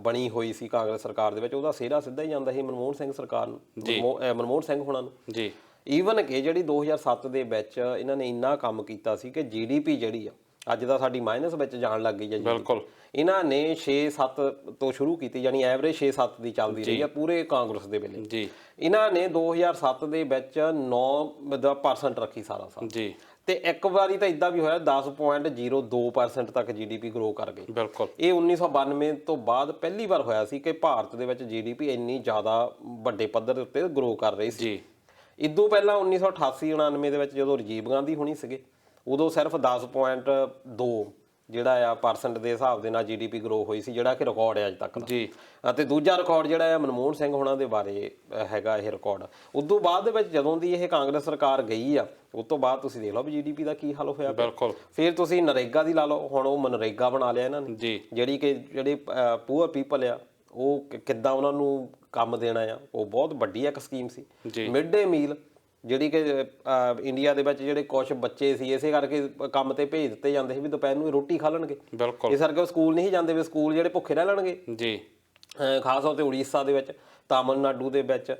ਬਣੀ ਹੋਈ ਸੀ ਕਾਂਗਰਸ ਸਰਕਾਰ ਦੇ ਵਿੱਚ, ਉਹਦਾ ਸਿਹਰਾ ਸਿੱਧਾ ਹੀ ਜਾਂਦਾ ਸੀ ਮਨਮੋਹਨ ਸਿੰਘ ਸਰਕਾਰ ਨੂੰ, ਮਨਮੋਹਨ ਸਿੰਘ ਹੋਣਾ ਨੂੰ ਜੀ। ਈਵਨ ਕਿ ਜਿਹੜੀ 2007 ਦੇ ਵਿੱਚ ਇਹਨਾਂ ਨੇ ਇੰਨਾ ਕੰਮ ਕੀਤਾ ਸੀ ਕਿ GDP ਜਿਹੜੀ ਆ ਅੱਜ ਦਾ ਸਾਡੀ ਮਾਈਨਸ ਵਿੱਚ ਜਾਣ ਲੱਗ ਗਈ ਹੈ। ਬਿਲਕੁਲ, ਇਹਨਾਂ ਨੇ 6-7 ਤੋਂ ਸ਼ੁਰੂ ਕੀਤੀ, ਯਾਨੀ ਐਵਰੇਜ 6-7 ਦੀ ਚੱਲਦੀ ਰਹੀ ਆ ਪੂਰੇ ਕਾਂਗਰਸ ਦੇ ਵੇਲੇ ਜੀ। ਇਹਨਾਂ ਨੇ 2007 ਦੇ ਵਿੱਚ 9% ਰੱਖੀ ਸਾਰਾ ਸਾਲ ਜੀ, ਤੇ ਇੱਕ ਵਾਰੀ ਤਾਂ ਇਦਾਂ ਵੀ ਹੋਇਆ 10.02% ਤੱਕ GDP ਗਰੋ ਕਰ ਗਈ। ਬਿਲਕੁਲ, ਇਹ 1992 ਤੋਂ ਬਾਅਦ ਪਹਿਲੀ ਵਾਰ ਹੋਇਆ ਸੀ ਕਿ ਭਾਰਤ ਦੇ ਵਿੱਚ GDP ਇੰਨੀ ਜ਼ਿਆਦਾ ਵੱਡੇ ਪੱਧਰ ਦੇ ਉੱਤੇ ਗਰੋ ਕਰ ਰਹੀ ਸੀ ਜੀ। ਇਦੋਂ ਪਹਿਲਾਂ 1988-99 ਦੇ ਵਿੱਚ ਜਦੋਂ ਰਾਜੀਵ ਗਾਂਧੀ ਹੋਣੀ ਸੀਗੇ, ਉਦੋਂ ਸਿਰਫ 10.2 ਜਿਹੜਾ ਆ ਪਰਸੈਂਟ ਦੇ ਹਿਸਾਬ ਦੇ ਨਾਲ GDP ਗਰੋ ਹੋਈ ਸੀ, ਜਿਹੜਾ ਕਿ ਰਿਕਾਰਡ ਹੈ ਅੱਜ ਤੱਕ ਦਾ ਜੀ। ਅਤੇ ਦੂਜਾ ਰਿਕਾਰਡ ਜਿਹੜਾ ਆ ਮਨਮੋਹਨ ਸਿੰਘ ਹੋਣਾ ਦੇ ਬਾਰੇ ਹੈਗਾ ਇਹ ਰਿਕਾਰਡ। ਉਦੋਂ ਬਾਅਦ ਦੇ ਵਿੱਚ ਜਦੋਂ ਦੀ ਇਹ ਕਾਂਗਰਸ ਸਰਕਾਰ ਗਈ ਆ, ਉਸ ਤੋਂ ਬਾਅਦ ਤੁਸੀਂ ਦੇਖ ਲਓ ਵੀ GDP ਦਾ ਕੀ ਹਾਲ ਹੋਇਆ। ਬਿਲਕੁਲ, ਫਿਰ ਤੁਸੀਂ ਨਰੇਗਾ ਦੀ ਲਾ ਲਓ, ਹੁਣ ਉਹ ਮਨਰੇਗਾ ਬਣਾ ਲਿਆ ਇਹਨਾਂ ਨੇ ਜੀ, ਜਿਹੜੀ ਕਿ ਜਿਹੜੇ ਪੂਅਰ ਪੀਪਲ ਆ ਉਹ ਕਿੱਦਾਂ ਉਹਨਾਂ ਨੂੰ ਕੰਮ ਦੇਣਾ ਆ, ਉਹ ਬਹੁਤ ਵੱਡੀ ਇੱਕ ਸਕੀਮ ਸੀ। ਮਿਡ ਡੇ ਮੀਲ ਜਿਹੜੀ ਕਿ ਇੰਡੀਆ ਦੇ ਵਿੱਚ ਜਿਹੜੇ ਕੁਛ ਬੱਚੇ ਸੀ ਇਸੇ ਕਰਕੇ ਕੰਮ ਤੇ ਭੇਜ ਦਿੱਤੇ ਜਾਂਦੇ ਸੀ ਵੀ ਦੁਪਹਿਰ ਨੂੰ ਰੋਟੀ ਖਾ ਲੈਣਗੇ। ਬਿਲਕੁਲ, ਇਸ ਕਰਕੇ ਉਹ ਸਕੂਲ ਨਹੀਂ ਜਾਂਦੇ ਵੀ ਸਕੂਲ ਜਿਹੜੇ ਭੁੱਖੇ ਰਹਿ ਲੈਣਗੇ ਜੀ। ਖਾਸ ਤੌਰ ਤੇ ਉੜੀਸਾ ਦੇ ਵਿੱਚ, ਤਾਮਿਲਨਾਡੂ ਦੇ ਵਿੱਚ,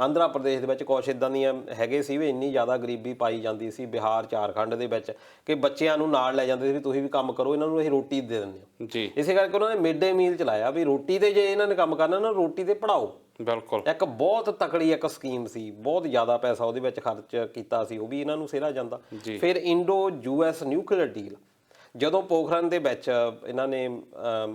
ਆਂਧਰਾ ਪ੍ਰਦੇਸ਼ ਦੇ ਵਿੱਚ ਕੁਛ ਇੱਦਾਂ ਦੀਆਂ ਹੈਗੇ ਸੀ ਵੀ ਇੰਨੀ ਜ਼ਿਆਦਾ ਗਰੀਬੀ ਪਾਈ ਜਾਂਦੀ ਸੀ, ਬਿਹਾਰ, ਝਾਰਖੰਡ ਦੇ ਵਿੱਚ, ਕਿ ਬੱਚਿਆਂ ਨੂੰ ਨਾਲ ਲੈ ਜਾਂਦੇ ਸੀ ਵੀ ਤੁਸੀਂ ਵੀ ਕੰਮ ਕਰੋ, ਇਹਨਾਂ ਨੂੰ ਅਸੀਂ ਰੋਟੀ ਦੇ ਦਿੰਦੇ ਹਾਂ ਜੀ। ਇਸੇ ਕਰਕੇ ਉਹਨਾਂ ਨੇ ਮਿਡ ਡੇ ਮੀਲ ਚਲਾਇਆ ਵੀ ਰੋਟੀ ਤੇ ਜੇ ਇਹਨਾਂ ਨੇ ਕੰਮ ਕਰਨਾ ਨਾ ਰੋਟੀ ਤੇ ਪੜਾਓ। ਬਿਲਕੁਲ ਇੱਕ ਬਹੁਤ ਤਕੜੀ ਇੱਕ ਸਕੀਮ ਸੀ, ਬਹੁਤ ਜ਼ਿਆਦਾ ਪੈਸਾ ਉਹਦੇ ਵਿੱਚ ਖਰਚ ਕੀਤਾ ਸੀ, ਉਹ ਵੀ ਇਹਨਾਂ ਨੂੰ ਸਿਹਰਾ ਜਾਂਦਾ। ਫਿਰ ਇੰਡੋ US ਨਿਊਕਲੀਅਰ ਡੀਲ, ਜਦੋਂ ਪੋਖਰਨ ਦੇ ਵਿੱਚ ਇਹਨਾਂ ਨੇ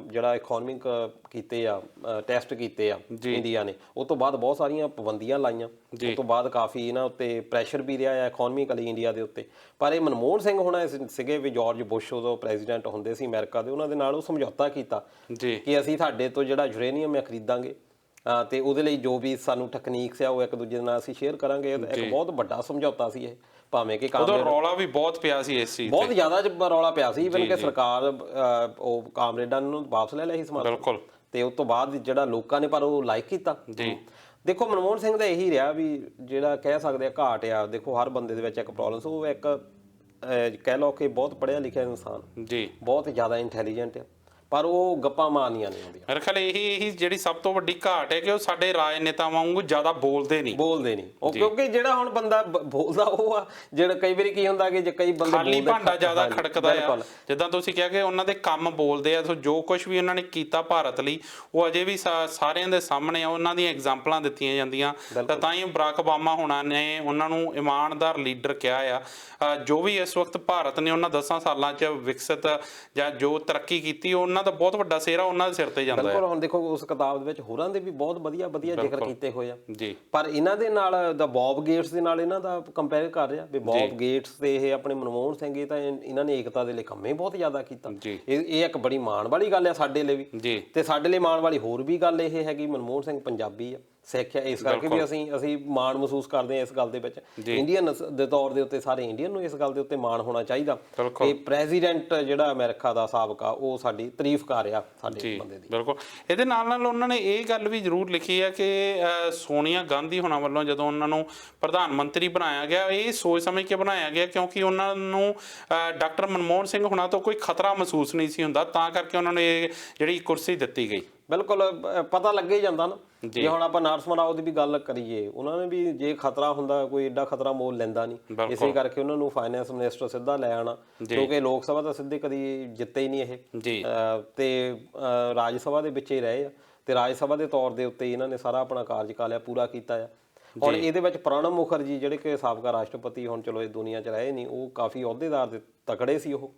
ਜਿਹੜਾ ਇਕਨੋਮਿਕ ਕੀਤੇ ਆ, ਟੈਸਟ ਕੀਤੇ ਆ ਇੰਡੀਆ ਨੇ, ਉਹ ਤੋਂ ਬਾਅਦ ਬਹੁਤ ਸਾਰੀਆਂ ਪਾਬੰਦੀਆਂ ਲਾਈਆਂ, ਉਹ ਤੋਂ ਬਾਅਦ ਕਾਫੀ ਇਹਨਾਂ ਉੱਤੇ ਪ੍ਰੈਸ਼ਰ ਵੀ ਰਿਹਾ ਆ ਇਕਨੋਮਿਕਲੀ ਇੰਡੀਆ ਦੇ ਉੱਤੇ। ਪਰ ਇਹ ਮਨਮੋਹਨ ਸਿੰਘ ਹੋਣਾ ਸੀਗੇ ਵੀ ਜਾਰਜ ਬੁਸ਼ ਉਦੋਂ ਪ੍ਰੈਜ਼ੀਡੈਂਟ ਹੁੰਦੇ ਸੀ ਅਮਰੀਕਾ ਦੇ, ਉਹਨਾਂ ਦੇ ਨਾਲ ਉਹ ਸਮਝੌਤਾ ਕੀਤਾ ਕਿ ਅਸੀਂ ਤੁਹਾਡੇ ਤੋਂ ਜਿਹੜਾ ਯੂਰੇਨੀਅਮ ਹੈ ਖਰੀਦਾਂਗੇ ਤੇ ਉਹਦੇ ਲਈ ਜੋ ਵੀ ਸਾਨੂੰ ਟੈਕਨੀਕਸ ਆ ਉਹ ਇੱਕ ਦੂਜੇ ਨਾਲ ਅਸੀਂ ਸ਼ੇਅਰ ਕਰਾਂਗੇ। ਇੱਕ ਬਹੁਤ ਵੱਡਾ ਸਮਝੌਤਾ ਸੀ ਇਹ, ਭਾਵੇਂ ਕਿ ਉਦੋਂ ਰੌਲਾ ਵੀ ਬਹੁਤ ਪਿਆ ਸੀ ਇਸ ਚੀਜ਼ ਬਹੁਤ ਜ਼ਿਆਦਾ ਰੌਲਾ ਪਿਆ ਸੀ, ਇਵਨ ਕਿ ਸਰਕਾਰ ਉਹ ਕਾਮਰੇਡਾਂ ਨੂੰ ਵਾਪਸ ਲੈ ਲਿਆ ਸੀ ਸਮਾਨ। ਬਿਲਕੁਲ। ਤੇ ਉਸ ਤੋਂ ਬਾਅਦ ਜਿਹੜਾ ਲੋਕਾਂ ਨੇ ਪਰ ਉਹ ਲਾਈਕ ਕੀਤਾ ਜੀ। ਦੇਖੋ ਮਨਮੋਹਨ ਸਿੰਘ ਦਾ ਇਹੀ ਰਿਹਾ ਵੀ ਜਿਹੜਾ ਕਹਿ ਸਕਦੇ ਆ ਘਾਟ ਆ, ਦੇਖੋ ਹਰ ਬੰਦੇ ਦੇ ਵਿੱਚ ਇੱਕ ਪ੍ਰੋਬਲਮ, ਉਹ ਇੱਕ ਕਹਿ ਲਓ ਕਿ ਬਹੁਤ ਪੜ੍ਹਿਆ ਲਿਖਿਆ ਇਨਸਾਨ ਜੀ, ਬਹੁਤ ਜ਼ਿਆਦਾ ਇੰਟੈਲੀਜੈਂਟ ਆ, ਪਰ ਉਹ ਗੱਪਾਂ ਮਾਰਨੀਆਂ ਨਹੀਂ ਆਉਂਦੀਆਂ। ਮੇਰੇ ਖਿਆਲ ਇਹੀ ਜਿਹੜੀ ਸਭ ਤੋਂ ਵੱਡੀ ਘਾਟ ਹੈ ਕਿ ਉਹ ਸਾਡੇ ਰਾਜਨੇਤਾਵਾਂ ਵਾਂਗੂ ਜ਼ਿਆਦਾ ਬੋਲਦੇ ਨਹੀਂ ਉਹ, ਕਿਉਂਕਿ ਜਿਹੜਾ ਹੁਣ ਬੰਦਾ ਬੋਲਦਾ ਉਹ ਆ, ਜਿਹੜਾ ਕਈ ਵਾਰੀ ਕੀ ਹੁੰਦਾ ਕਿ ਜੇ ਕਈ ਬੰਦੇ ਖਾਲੀ ਭਾਂਡਾ ਜ਼ਿਆਦਾ ਖੜਕਦਾ ਆ। ਜਿੱਦਾਂ ਤੁਸੀਂ ਕਿਹਾ ਕਿ ਉਹਨਾਂ ਦੇ ਕੰਮ ਬੋਲਦੇ ਆ, ਸੋ ਜੋ ਕੁਝ ਵੀ ਉਹਨਾਂ ਨੇ ਕੀਤਾ ਭਾਰਤ ਲਈ ਉਹ ਅਜੇ ਵੀ ਸਾਰਿਆਂ ਦੇ ਸਾਹਮਣੇ ਆ, ਉਹਨਾਂ ਦੀਆਂ ਐਗਜ਼ਾਮਪਲਾਂ ਦਿੱਤੀਆਂ ਜਾਂਦੀਆਂ। ਤਾਂ ਹੀ ਬਰਾਕ ਓਬਾਮਾ ਹੋਣਾ ਨੇ ਉਹਨਾਂ ਨੂੰ ਇਮਾਨਦਾਰ ਲੀਡਰ ਕਿਹਾ ਆ। ਜੋ ਵੀ ਇਸ ਵਕਤ ਭਾਰਤ ਨੇ ਉਹਨਾਂ 10 ਸਾਲਾਂ 'ਚ ਵਿਕਸਿਤ ਜਾਂ ਜੋ ਤਰੱਕੀ ਕੀਤੀ, ਉਹਨਾਂ ਦਾ ਬਹੁਤ ਵੱਡਾ ਸਿਹਰਾ ਉਹਨਾਂ ਦੇ ਸਿਰ ਤੇ ਜਾਂਦਾ ਹੈ। ਬਿਲਕੁਲ। ਹੁਣ ਦੇਖੋ ਉਸ ਕਿਤਾਬ ਦੇ ਵਿੱਚ ਹੋਰਾਂ ਦੇ ਵੀ ਬਹੁਤ ਵਧੀਆ ਜ਼ਿਕਰ ਕੀਤੇ ਹੋਏ ਆ ਜੀ, ਪਰ ਇਹਨਾਂ ਦੇ ਨਾਲ ਦਾ ਬੌਬ ਗੇਟਸ ਦੇ ਨਾਲ ਇਹਨਾਂ ਦਾ ਕੰਪੇਅਰ ਕਰ ਰਿਹਾ ਵੀ ਬੌਬ ਗੇਟਸ ਤੇ ਇਹ ਆਪਣੇ ਮਨਮੋਹਨ ਸਿੰਘ, ਇਹ ਤਾਂ ਇਹਨਾਂ ਨੇ ਏਕਤਾ ਦੇ ਲਈ ਕੰਮ ਹੀ ਬਹੁਤ ਜ਼ਿਆਦਾ ਕੀਤਾ। ਇਹ ਇੱਕ ਬੜੀ ਮਾਣ ਵਾਲੀ ਗੱਲ ਆ ਸਾਡੇ ਲਈ ਵੀ, ਤੇ ਸਾਡੇ ਲਈ ਮਾਣ ਵਾਲੀ ਹੋਰ ਵੀ ਗੱਲ ਇਹ ਹੈਗੀ ਮਨਮੋਹਨ ਸਿੰਘ ਪੰਜਾਬੀ ਆ, ਸਿੱਖ ਆ, ਇਸ ਕਰਕੇ ਵੀ ਅਸੀਂ ਮਾਣ ਮਹਿਸੂਸ ਕਰਦੇ ਹਾਂ ਇਸ ਗੱਲ ਦੇ ਵਿੱਚ। ਇੰਡੀਅਨ ਦੇ ਤੌਰ ਦੇ ਉੱਤੇ ਸਾਰੇ ਇੰਡੀਅਨ ਨੂੰ ਇਸ ਗੱਲ ਦੇ ਉੱਤੇ ਮਾਣ ਹੋਣਾ ਚਾਹੀਦਾ ਕਿ ਪ੍ਰੈਜ਼ੀਡੈਂਟ ਜਿਹੜਾ ਅਮਰੀਕਾ ਦਾ ਸਾਬਕਾ ਉਹ ਸਾਡੀ ਤਾਰੀਫ ਕਰ ਰਿਹਾ ਸਾਡੇ ਬੰਦੇ ਦੀ। ਬਿਲਕੁਲ। ਇਹਦੇ ਨਾਲ ਨਾਲ ਉਹਨਾਂ ਨੇ ਇਹ ਗੱਲ ਵੀ ਜ਼ਰੂਰ ਲਿਖੀ ਹੈ ਕਿ ਸੋਨੀਆ ਗਾਂਧੀ ਹੋਣਾ ਵੱਲੋਂ ਜਦੋਂ ਉਹਨਾਂ ਨੂੰ ਪ੍ਰਧਾਨ ਮੰਤਰੀ ਬਣਾਇਆ ਗਿਆ, ਇਹ ਸੋਚ ਸਮਝ ਕੇ ਬਣਾਇਆ ਗਿਆ ਕਿਉਂਕਿ ਉਹਨਾਂ ਨੂੰ ਡਾਕਟਰ ਮਨਮੋਹਨ ਸਿੰਘ ਹੋਣਾ ਤੋਂ ਕੋਈ ਖਤਰਾ ਮਹਿਸੂਸ ਨਹੀਂ ਸੀ ਹੁੰਦਾ, ਤਾਂ ਕਰਕੇ ਉਹਨਾਂ ਨੂੰ ਇਹ ਜਿਹੜੀ ਕੁਰਸੀ ਦਿੱਤੀ ਗਈ। ਬਿਲਕੁਲ ਪਤਾ ਲੱਗੇ ਜਾਂਦਾ ਨਾ, ਜੇ ਹੁਣ ਆਪਾਂ ਨਰਸਿਮਹਾ ਰਾਓ ਦੀ ਵੀ ਗੱਲ ਕਰੀਏ, ਉਹਨਾਂ ਨੇ ਵੀ ਜੇ ਖਤਰਾ ਹੁੰਦਾ ਕੋਈ ਏਡਾ ਖਤਰਾ ਮੋਲ ਲੈਂਦਾ ਨਹੀਂ, ਇਸੇ ਕਰਕੇ ਉਹਨਾਂ ਨੂੰ ਫਾਈਨੈਂਸ ਮਿਨਿਸਟਰ ਸਿੱਧਾ ਲੈ ਆਣਾ, ਕਿਉਂਕਿ ਲੋਕ ਸਭਾ ਤਾਂ ਸਿੱਧੇ ਕਦੀ ਜਿੱਤੇ ਹੀ ਨਹੀਂ ਇਹ, ਤੇ ਰਾਜ ਸਭਾ ਦੇ ਵਿੱਚ ਹੀ ਰਹੇ ਆ, ਤੇ ਰਾਜ ਸਭਾ ਦੇ ਤੌਰ ਦੇ ਉੱਤੇ ਇਹਨਾਂ ਨੇ ਸਾਰਾ ਆਪਣਾ ਕਾਰਜਕਾਲ ਪੂਰਾ ਕੀਤਾ ਆ। ਹੁਣ ਇਹਦੇ ਵਿੱਚ ਪ੍ਰਣਬ ਮੁਖਰਜੀ ਜਿਹੜੇ ਕਿ ਸਾਬਕਾ ਰਾਸ਼ਟਰਪਤੀ, ਹੁਣ ਚਲੋ ਇਹ ਦੁਨੀਆ 'ਚ ਰਹੇ ਨਹੀਂ, ਉਹ ਕਾਫੀ ਅਹੁਦੇਦਾਰ ਦੇ ਤਕੜੇ ਸੀ ਉਹ,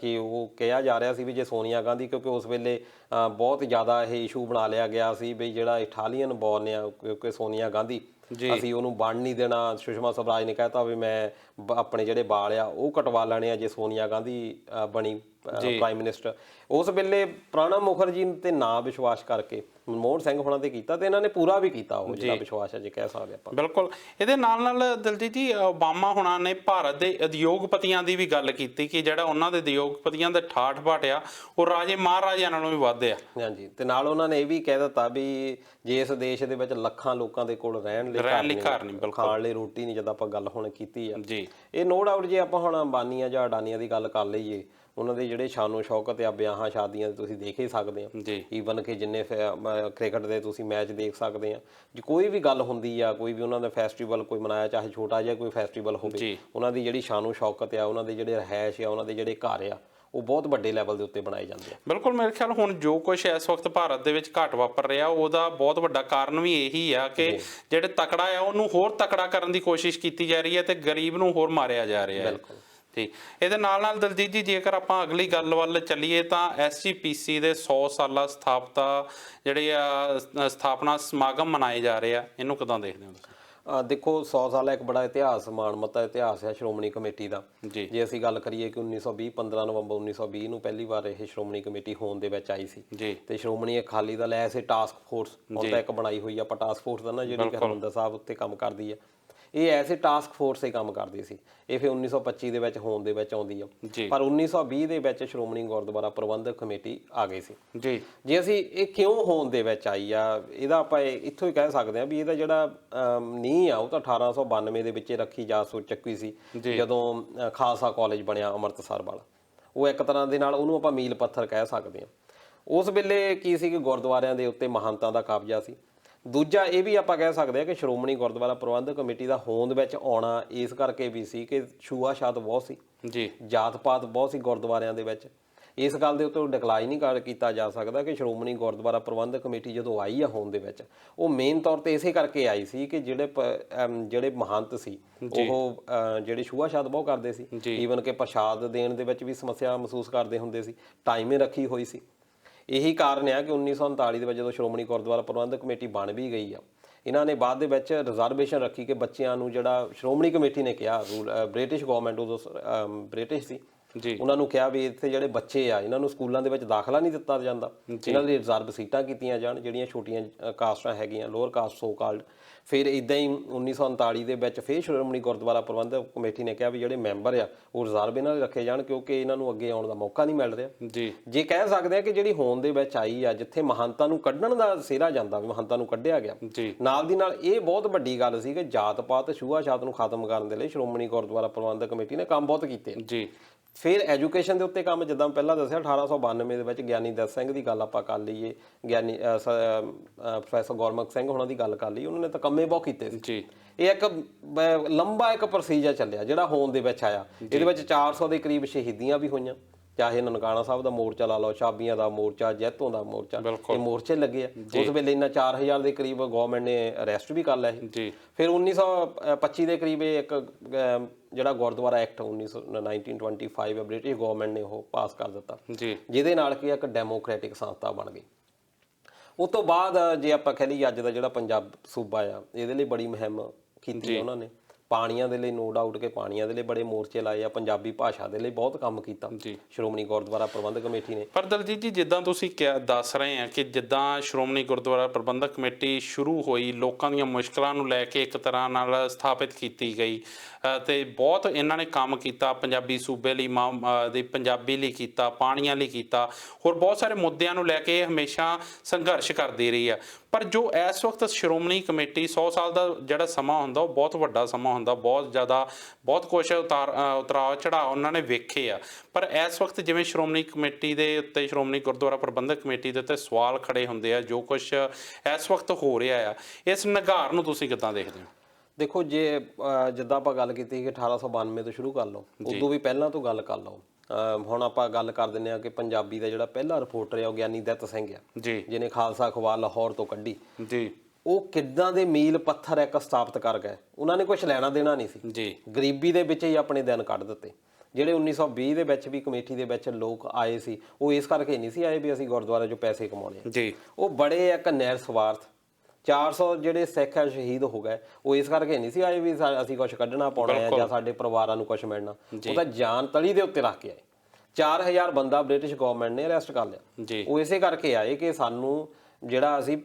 ਕਿ ਉਹ ਕਿਹਾ ਜਾ ਰਿਹਾ ਸੀ ਵੀ ਜੇ ਸੋਨੀਆ ਗਾਂਧੀ, ਕਿਉਂਕਿ ਉਸ ਵੇਲੇ ਬਹੁਤ ਜ਼ਿਆਦਾ ਇਹ ਇਸ਼ੂ ਬਣਾ ਲਿਆ ਗਿਆ ਸੀ ਵੀ ਜਿਹੜਾ ਇਟਾਲੀਅਨ ਬੋਰਨ ਆ, ਕਿਉਂਕਿ ਸੋਨੀਆ ਗਾਂਧੀ ਅਸੀਂ ਉਹਨੂੰ ਬਣ ਨਹੀਂ ਦੇਣਾ। ਸੁਸ਼ਮਾ ਸਵਰਾਜ ਨੇ ਕਹਿਤਾ ਵੀ ਮੈਂ ਆਪਣੇ ਜਿਹੜੇ ਵਾਲ ਆ ਉਹ ਕਟਵਾ ਲੈਣੇ ਆ ਜੇ ਸੋਨੀਆ ਗਾਂਧੀ ਬਣੀ ਪ੍ਰਾਈਮ ਮਿਨਿਸਟਰ। ਉਸ ਵੇਲੇ ਪ੍ਰਣਬ ਮੁਖਰਜੀ ਤੇ ਨਾ ਵਿਸ਼ਵਾਸ ਕਰਕੇ ਮਨਮੋਹਨ ਸਿੰਘ ਹੋਣਾ ਤੇ ਕੀਤਾ, ਤੇ ਇਹਨਾਂ ਨੇ ਪੂਰਾ ਵੀ ਕੀਤਾ ਉਹ ਜਿਹੜਾ ਵਿਸ਼ਵਾਸ ਹੈ, ਜੇ ਕਹਿ ਸਕਦੇ ਆਪਾਂ। ਬਿਲਕੁਲ। ਇਹਦੇ ਨਾਲ ਨਾਲ ਦਲਜੀਤ ਜੀ, ਓਬਾਮਾ ਹੋਣਾ ਨੇ ਭਾਰਤ ਦੇ ਉਦਯੋਗਪਤੀਆਂ ਦੀ ਵੀ ਗੱਲ ਕੀਤੀ ਕਿ ਜਿਹੜਾ ਉਹਨਾਂ ਦੇ ਉਦਯੋਗਪਤੀਆਂ ਦਾ ਠਾਠ ਬਾਠ ਆ ਉਹ ਰਾਜੇ ਮਹਾਰਾਜਿਆਂ ਨਾਲੋਂ ਵੀ ਵੱਧ ਆ। ਹਾਂਜੀ, ਤੇ ਨਾਲ ਉਹਨਾਂ ਨੇ ਇਹ ਵੀ ਕਹਿ ਦਿੱਤਾ ਵੀ ਜੇ ਇਸ ਦੇਸ਼ ਦੇ ਵਿੱਚ ਲੱਖਾਂ ਲੋਕਾਂ ਦੇ ਕੋਲ ਰਹਿਣ ਲਈ ਘਰ ਨਹੀਂ, ਖਾਣ ਲਈ ਰੋਟੀ ਨਹੀਂ, ਜਦੋਂ ਆਪਾਂ ਗੱਲ ਹੁਣ ਕੀਤੀ ਆ ਜੀ, ਇਹ ਨੋ ਡਾਊਟ ਜੇ ਆਪਾਂ ਹੁਣ ਅੰਬਾਨੀਆਂ ਜਾਂ ਅਡਾਨੀਆਂ ਦੀ ਗੱਲ ਕਰ ਲਈਏ, ਉਹਨਾਂ ਦੇ ਜਿਹੜੇ ਸ਼ਾਨੋ ਸ਼ੌਕਤ ਆ ਵਿਆਹਾਂ ਸ਼ਾਦੀਆਂ ਦੇ ਤੁਸੀਂ ਦੇਖ ਹੀ ਸਕਦੇ ਆ, ਈਵਨ ਕਿ ਜਿੰਨੇ ਕ੍ਰਿਕਟ ਦੇ ਤੁਸੀਂ ਮੈਚ ਦੇਖ ਸਕਦੇ ਆ, ਜੇ ਕੋਈ ਵੀ ਗੱਲ ਹੁੰਦੀ ਆ, ਕੋਈ ਵੀ ਉਹਨਾਂ ਦਾ ਫੈਸਟੀਵਲ ਕੋਈ ਮਨਾਇਆ, ਚਾਹੇ ਛੋਟਾ ਜਿਹਾ ਕੋਈ ਫੈਸਟੀਵਲ ਹੋਵੇ, ਉਹਨਾਂ ਦੀ ਜਿਹੜੀ ਸ਼ਾਨੋ ਸ਼ੌਕਤ ਆ, ਉਹਨਾਂ ਦੇ ਜਿਹੜੇ ਰਹਿائش ਆ, ਉਹਨਾਂ ਦੇ ਜਿਹੜੇ ਘਰ ਆ, ਉਹ ਬਹੁਤ ਵੱਡੇ ਲੈਵਲ ਦੇ ਉੱਤੇ ਬਣਾਏ ਜਾਂਦੇ ਆ। ਬਿਲਕੁਲ। ਮੇਰੇ ਖਿਆਲ ਹੁਣ ਜੋ ਕੁਛ ਇਸ ਵਕਤ ਭਾਰਤ ਦੇ ਵਿੱਚ ਘਾਟ ਵਾਪਰ ਰਿਹਾ, ਉਹਦਾ ਬਹੁਤ ਵੱਡਾ ਕਾਰਨ ਵੀ ਇਹੀ ਆ ਕਿ ਜਿਹੜੇ ਤਕੜਾ ਆ ਉਹਨੂੰ ਹੋਰ ਤਕੜਾ ਕਰਨ ਦੀ ਕੋਸ਼ਿਸ਼ ਕੀਤੀ ਜਾ ਰਹੀ ਹੈ ਤੇ ਗਰੀਬ ਨੂੰ ਹੋਰ ਮਾਰਿਆ ਜਾ ਰਿਹਾ ਹੈ। ਠੀਕ। ਇਹਦੇ ਨਾਲ ਨਾਲ ਦਲਜੀਤ ਜੀ, ਜੇਕਰ ਆਪਾਂ ਅਗਲੀ ਗੱਲ ਵੱਲ ਚੱਲੀਏ ਤਾਂ SGPC ਦੇ 100 ਸਾਲਾ ਸਥਾਪਨਾ ਸਮਾਗਮ ਮਨਾਏ ਜਾ ਰਹੇ ਆ, ਇਹਨੂੰ ਕਿੱਦਾਂ ਦੇਖਦੇ ਹੋ ਤੁਸੀਂ? ਦੇਖੋ 100 ਸਾਲਾ ਇੱਕ ਬੜਾ ਇਤਿਹਾਸ, ਮਾਣਮੱਤਾ ਇਤਿਹਾਸ ਹੈ ਸ਼੍ਰੋਮਣੀ ਕਮੇਟੀ ਦਾ। ਜੇ ਅਸੀਂ ਗੱਲ ਕਰੀਏ ਕਿ 1920 15 ਨਵੰਬਰ 1920 ਨੂੰ ਪਹਿਲੀ ਵਾਰ ਇਹ ਸ਼੍ਰੋਮਣੀ ਕਮੇਟੀ ਹੋਂਦ ਦੇ ਵਿੱਚ ਆਈ ਸੀ, ਤੇ ਸ਼੍ਰੋਮਣੀ ਅਕਾਲੀ ਦਲ ਐਸੇ ਟਾਸਕ ਫੋਰਸ ਹੁਣ ਤਾਂ ਇੱਕ ਬਣਾਈ ਹੋਈ ਆ ਆਪਾਂ ਟਾਸਕ ਫੋਰਸ ਦਾ ਨਾ, ਜਿਹੜੀ ਹਰਿਮੰਦਰ ਸਾਹਿਬ ਉੱਤੇ ਕੰਮ ਕਰਦੀ ਹੈ, ਇਹ ਐਸੇ ਟਾਸਕ ਫੋਰਸ ਹੀ ਕੰਮ ਕਰਦੀ ਸੀ। ਇਹ ਫਿਰ 1925 ਦੇ ਵਿੱਚ ਹੋਂਦ ਦੇ ਵਿੱਚ ਆਉਂਦੀ ਆ, ਪਰ 1920 ਦੇ ਵਿੱਚ ਸ਼੍ਰੋਮਣੀ ਗੁਰਦੁਆਰਾ ਪ੍ਰਬੰਧਕ ਕਮੇਟੀ ਆ ਗਈ ਸੀ ਜੀ। ਜੇ ਅਸੀਂ ਇਹ ਕਿਉਂ ਹੋਂਦ ਦੇ ਵਿੱਚ ਆਈ ਆ, ਇਹਦਾ ਆਪਾਂ ਇੱਥੋਂ ਹੀ ਕਹਿ ਸਕਦੇ ਹਾਂ ਵੀ ਇਹਦਾ ਜਿਹੜਾ ਨੀਂਹ ਆ ਉਹ ਤਾਂ 1892 ਦੇ ਵਿੱਚ ਰੱਖੀ ਜਾ ਚੱਕੀ ਸੀ, ਜਦੋਂ ਖਾਲਸਾ ਕਾਲਜ ਬਣਿਆ ਅੰਮ੍ਰਿਤਸਰ ਵਾਲਾ। ਉਹ ਇੱਕ ਤਰ੍ਹਾਂ ਦੇ ਨਾਲ ਉਹਨੂੰ ਆਪਾਂ ਮੀਲ ਪੱਥਰ ਕਹਿ ਸਕਦੇ ਹਾਂ। ਉਸ ਵੇਲੇ ਕੀ ਸੀ ਕਿ ਗੁਰਦੁਆਰਿਆਂ ਦੇ ਉੱਤੇ ਮਹੰਤਾਂ ਦਾ ਕਬਜ਼ਾ ਸੀ। ਦੂਜਾ ਇਹ ਵੀ ਆਪਾਂ ਕਹਿ ਸਕਦੇ ਹਾਂ ਕਿ ਸ਼੍ਰੋਮਣੀ ਗੁਰਦੁਆਰਾ ਪ੍ਰਬੰਧਕ ਕਮੇਟੀ ਦਾ ਹੋਂਦ ਵਿੱਚ ਆਉਣਾ ਇਸ ਕਰਕੇ ਵੀ ਸੀ ਕਿ ਛੂਆ-ਛਾਤ ਬਹੁਤ ਸੀ ਜੀ, ਜਾਤ ਪਾਤ ਬਹੁਤ ਸੀ ਗੁਰਦੁਆਰਿਆਂ ਦੇ ਵਿੱਚ। ਇਸ ਗੱਲ ਦੇ ਉੱਤੇ ਡਿਕਲਾਈਨ ਨਹੀਂ ਕੀਤਾ ਜਾ ਸਕਦਾ ਕਿ ਸ਼੍ਰੋਮਣੀ ਗੁਰਦੁਆਰਾ ਪ੍ਰਬੰਧਕ ਕਮੇਟੀ ਜਦੋਂ ਆਈ ਆ ਹੋਂਦ ਦੇ ਵਿੱਚ, ਉਹ ਮੇਨ ਤੌਰ ਤੇ ਇਸੇ ਕਰਕੇ ਆਈ ਸੀ ਕਿ ਜਿਹੜੇ ਮਹੰਤ ਸੀ ਉਹ ਜਿਹੜੇ ਛੂਆ-ਛਾਤ ਬਹੁਤ ਕਰਦੇ ਸੀ, ਈਵਨ ਕਿ ਪ੍ਰਸ਼ਾਦ ਦੇਣ ਦੇ ਵਿੱਚ ਵੀ ਸਮੱਸਿਆ ਮਹਿਸੂਸ ਕਰਦੇ ਹੁੰਦੇ ਸੀ, ਟਾਈਮਿੰਗ ਰੱਖੀ ਹੋਈ ਸੀ। ਇਹੀ ਕਾਰਨ ਆ ਕਿ 1939 ਦੇ ਵਿੱਚ ਜਦੋਂ ਸ਼੍ਰੋਮਣੀ ਗੁਰਦੁਆਰਾ ਪ੍ਰਬੰਧਕ ਕਮੇਟੀ ਬਣ ਵੀ ਗਈ ਆ, ਇਹਨਾਂ ਨੇ ਬਾਅਦ ਦੇ ਵਿੱਚ ਰਿਜ਼ਰਵੇਸ਼ਨ ਰੱਖੀ ਕਿ ਬੱਚਿਆਂ ਨੂੰ, ਜਿਹੜਾ ਸ਼੍ਰੋਮਣੀ ਕਮੇਟੀ ਨੇ ਕਿਹਾ, ਬ੍ਰਿਟਿਸ਼ ਗਵਰਨਮੈਂਟ ਉਦੋਂ ਬ੍ਰਿਟਿਸ਼ ਸੀ, ਉਹਨਾਂ ਨੂੰ ਕਿਹਾ ਵੀ ਇੱਥੇ ਜਿਹੜੇ ਬੱਚੇ ਆ ਇਹਨਾਂ ਨੂੰ ਸਕੂਲਾਂ ਦੇ ਵਿੱਚ ਦਾਖਲਾ ਨਹੀਂ ਦਿੱਤਾ ਜਾਂਦਾ, ਇਹਨਾਂ ਲਈ ਰਿਜ਼ਰਵ ਸੀਟਾਂ ਕੀਤੀਆਂ ਜਾਣ, ਜਿਹੜੀਆਂ ਛੋਟੀਆਂ ਕਾਸਟਾਂ ਹੈਗੀਆਂ, ਲੋਅਰ ਕਾਸਟ ਸੋ ਕਾਲਡ। ਫਿਰ ਇੱਦਾਂ ਹੀ 1939 ਦੇ ਵਿੱਚ ਫਿਰ ਸ਼੍ਰੋਮਣੀ ਗੁਰਦੁਆਰਾ ਪ੍ਰਬੰਧਕ ਕਮੇਟੀ ਨੇ ਕਿਹਾ ਵੀ ਜਿਹੜੇ ਮੈਂਬਰ ਆ ਉਹ ਰਿਜ਼ਰਵ ਇਹਨਾਂ ਦੇ ਰੱਖੇ ਜਾਣ, ਕਿਉਂਕਿ ਇਹਨਾਂ ਨੂੰ ਅੱਗੇ ਆਉਣ ਦਾ ਮੌਕਾ ਨਹੀਂ ਮਿਲ ਰਿਹਾ। ਜੇ ਕਹਿ ਸਕਦੇ ਆ ਕਿ ਜਿਹੜੀ ਹੋਂਦ ਦੇ ਵਿੱਚ ਆਈ ਆ, ਜਿੱਥੇ ਮਹੰਤਾਂ ਨੂੰ ਕੱਢਣ ਦਾ ਸਿਹਰਾ ਜਾਂਦਾ, ਵੀ ਮਹੰਤਾਂ ਨੂੰ ਕੱਢਿਆ ਗਿਆ, ਨਾਲ ਦੀ ਨਾਲ ਇਹ ਬਹੁਤ ਵੱਡੀ ਗੱਲ ਸੀ ਕਿ ਜਾਤ ਪਾਤ ਛੂਆ-ਛਾਤ ਨੂੰ ਖਤਮ ਕਰਨ ਦੇ ਲਈ ਸ਼੍ਰੋਮਣੀ ਗੁਰਦੁਆਰਾ ਪ੍ਰਬੰਧਕ ਕਮੇਟੀ ਨੇ ਕੰਮ ਬਹੁਤ ਕੀਤੇ। ਫਿਰ ਐਜੂਕੇਸ਼ਨ ਦੇ ਉੱਤੇ ਕੰਮ, ਜਿੱਦਾਂ ਪਹਿਲਾਂ ਦੱਸਿਆ 1892 ਦੇ ਵਿੱਚ ਗਿਆਨੀ ਦਤ ਸਿੰਘ ਦੀ ਗੱਲ ਆਪਾਂ ਕਰ ਲਈਏ, ਗਿਆਨੀ ਪ੍ਰੋਫੈਸਰ ਗੁਰਮੁਖ ਸਿੰਘ ਹੋਣਾ ਦੀ ਗੱਲ ਕਰ ਲਈਏ, ਉਹਨਾਂ ਨੇ ਤਾਂ ਕੰਮੇ ਬਹੁਤ ਕੀਤੇ ਸੀ। ਇਹ ਇੱਕ ਲੰਬਾ ਇੱਕ ਪ੍ਰੋਸੀਜਰ ਚੱਲਿਆ ਜਿਹੜਾ ਹੋਂਦ ਦੇ ਵਿੱਚ ਆਇਆ। ਇਹਦੇ ਵਿੱਚ 400 ਦੇ ਕਰੀਬ ਸ਼ਹੀਦੀਆਂ ਵੀ ਹੋਈਆਂ, ਚਾਹੇ ਨਨਕਾਣਾ ਸਾਹਿਬ ਦਾ ਮੋਰਚਾ ਲਾ ਲਓ, ਛਾਬੀਆਂ ਦਾ ਮੋਰਚਾ, ਜੈਤੋਂ ਦਾ ਮੋਰਚਾ, ਇਹ ਮੋਰਚੇ ਲੱਗੇ ਆ। ਉਸ ਵੇਲੇ ਇਹਨਾਂ 4000 ਦੇ ਕਰੀਬ ਗਵਰਨਮੈਂਟ ਨੇ ਅਰੈਸਟ ਵੀ ਕਰ ਲਿਆ ਸੀ। ਫਿਰ 1925 ਦੇ ਕਰੀਬ ਇੱਕ ਜਿਹੜਾ ਗੁਰਦੁਆਰਾ ਐਕਟ 1925 ਬ੍ਰਿਟਿਸ਼ ਗਵਰਨਮੈਂਟ ਨੇ ਉਹ ਪਾਸ ਕਰ ਦਿੱਤਾ, ਜਿਹਦੇ ਨਾਲ ਕਿ ਇੱਕ ਡੈਮੋਕ੍ਰੈਟਿਕ ਸੰਸਥਾ ਬਣ ਗਈ। ਉਸ ਤੋਂ ਬਾਅਦ ਜੇ ਆਪਾਂ ਕਹਿ ਲਈਏ ਅੱਜ ਦਾ ਜਿਹੜਾ ਪੰਜਾਬ ਸੂਬਾ ਆ, ਇਹਦੇ ਲਈ ਬੜੀ ਮੁਹਿੰਮ ਕੀਤੀ ਉਹਨਾਂ ਨੇ। ਪਾਣੀਆਂ ਦੇ ਲਈ ਨੋ ਡਾਊਟ ਕਿ ਪਾਣੀਆਂ ਦੇ ਲਈ ਬੜੇ ਮੋਰਚੇ ਲਾਏ ਆ, ਪੰਜਾਬੀ ਭਾਸ਼ਾ ਦੇ ਲਈ ਬਹੁਤ ਕੰਮ ਕੀਤਾ ਸ਼੍ਰੋਮਣੀ ਗੁਰਦੁਆਰਾ ਪ੍ਰਬੰਧਕ ਕਮੇਟੀ ਨੇ। ਪਰ ਦਲਜੀਤ ਜੀ, ਜਿੱਦਾਂ ਤੁਸੀਂ ਦੱਸ ਰਹੇ ਆ ਕਿ ਜਿੱਦਾਂ ਸ਼੍ਰੋਮਣੀ ਗੁਰਦੁਆਰਾ ਪ੍ਰਬੰਧਕ ਕਮੇਟੀ ਸ਼ੁਰੂ ਹੋਈ, ਲੋਕਾਂ ਦੀਆਂ ਮੁਸ਼ਕਲਾਂ ਨੂੰ ਲੈ ਕੇ ਇੱਕ ਤਰ੍ਹਾਂ ਨਾਲ ਸਥਾਪਿਤ ਕੀਤੀ ਗਈ ਤੇ ਬਹੁਤ ਇਹਨਾਂ ਨੇ ਕੰਮ ਕੀਤਾ ਪੰਜਾਬੀ ਸੂਬੇ ਲਈ, ਪੰਜਾਬੀ ਲਈ ਕੀਤਾ, ਪਾਣੀਆਂ ਲਈ ਕੀਤਾ, ਹੋਰ ਬਹੁਤ ਸਾਰੇ ਮੁੱਦਿਆਂ ਨੂੰ ਲੈ ਕੇ ਹਮੇਸ਼ਾ ਸੰਘਰਸ਼ ਕਰਦੀ ਰਹੀ ਆ। ਪਰ ਜੋ ਇਸ ਵਕਤ ਸ਼੍ਰੋਮਣੀ ਕਮੇਟੀ 100 ਸਾਲ ਦਾ ਜਿਹੜਾ ਸਮਾਂ ਹੁੰਦਾ, ਉਹ ਬਹੁਤ ਵੱਡਾ ਸਮਾਂ ਹੁੰਦਾ, ਬਹੁਤ ਜ਼ਿਆਦਾ, ਬਹੁਤ ਕੁਛ ਉਤਰਾਅ ਚੜਾਅ ਉਹਨਾਂ ਨੇ ਵੇਖੇ ਆ। ਪਰ ਇਸ ਵਕਤ ਜਿਵੇਂ ਸ਼੍ਰੋਮਣੀ ਕਮੇਟੀ ਦੇ ਉੱਤੇ, ਸ਼੍ਰੋਮਣੀ ਗੁਰਦੁਆਰਾ ਪ੍ਰਬੰਧਕ ਕਮੇਟੀ ਦੇ ਉੱਤੇ ਸਵਾਲ ਖੜੇ ਹੁੰਦੇ ਆ, ਜੋ ਕੁਛ ਇਸ ਵਕਤ ਹੋ ਰਿਹਾ ਆ, ਇਸ ਨਿਘਾਰ ਨੂੰ ਤੁਸੀਂ ਕਿੱਦਾਂ ਦੇਖਦੇ ਹੋ? ਦੇਖੋ, ਜੇ ਜਿੱਦਾਂ ਆਪਾਂ ਗੱਲ ਕੀਤੀ ਕਿ 1892 ਤੋਂ ਸ਼ੁਰੂ ਕਰ ਲਓ, ਉਦੋਂ ਵੀ ਪਹਿਲਾਂ ਤੋਂ ਗੱਲ ਕਰ ਲਓ। ਹੁਣ ਆਪਾਂ ਗੱਲ ਕਰ ਦਿੰਦੇ ਹਾਂ ਕਿ ਪੰਜਾਬੀ ਦਾ ਜਿਹੜਾ ਪਹਿਲਾ ਰਿਪੋਰਟਰ ਆ ਉਹ ਗਿਆਨੀ ਦਤ ਸਿੰਘ ਆ, ਜਿਹਨੇ ਖਾਲਸਾ ਅਖਬਾਰ ਲਾਹੌਰ ਤੋਂ ਕੱਢੀ। ਉਹ ਕਿੱਦਾਂ ਦੇ ਮੀਲ ਪੱਥਰ ਇੱਕ ਸਥਾਪਿਤ ਕਰ ਗਏ। ਉਹਨਾਂ ਨੇ ਕੁਛ ਲੈਣਾ ਦੇਣਾ ਨਹੀਂ ਸੀ, ਗਰੀਬੀ ਦੇ ਵਿੱਚ ਹੀ ਆਪਣੇ ਦਿਨ ਕੱਢ ਦਿੱਤੇ। ਜਿਹੜੇ 1920 ਦੇ ਵਿੱਚ ਵੀ ਕਮੇਟੀ ਦੇ ਵਿੱਚ ਲੋਕ ਆਏ ਸੀ, ਉਹ ਇਸ ਕਰਕੇ ਨਹੀਂ ਸੀ ਆਏ ਵੀ ਅਸੀਂ ਗੁਰਦੁਆਰੇ 'ਚੋਂ ਪੈਸੇ ਕਮਾਉਣੇ। ਉਹ ਬੜੇ ਇੱਕ ਨਿਰਸਵਾਰਥ 400 ਜਿਹੜੇ ਸਿੱਖ ਆ ਸ਼ਹੀਦ ਹੋ ਗਏ, ਉਹ ਇਸ ਕਰਕੇ ਨਹੀਂ ਸੀ ਆਏ ਵੀ ਅਸੀਂ ਕੁਛ ਕੱਢਣਾ ਪਾਉਣਾ ਹੈ ਜਾਂ ਸਾਡੇ ਪਰਿਵਾਰਾਂ ਨੂੰ ਕੁਛ ਮਿਲਣਾ। ਉਹ ਤਾਂ ਜਾਨ ਤਲੀ ਦੇ ਉੱਤੇ ਰੱਖ ਕੇ ਆਏ। 4000 ਬੰਦਾ ਬ੍ਰਿਟਿਸ਼ ਗਵਰਨਮੈਂਟ ਨੇ ਅਰੈਸਟ ਕਰ ਲਿਆ। ਉਹ ਇਸੇ ਕਰਕੇ ਆਏ ਕਿ ਸਾਨੂੰ ਜਿਹੜਾ ਅਸੀਂ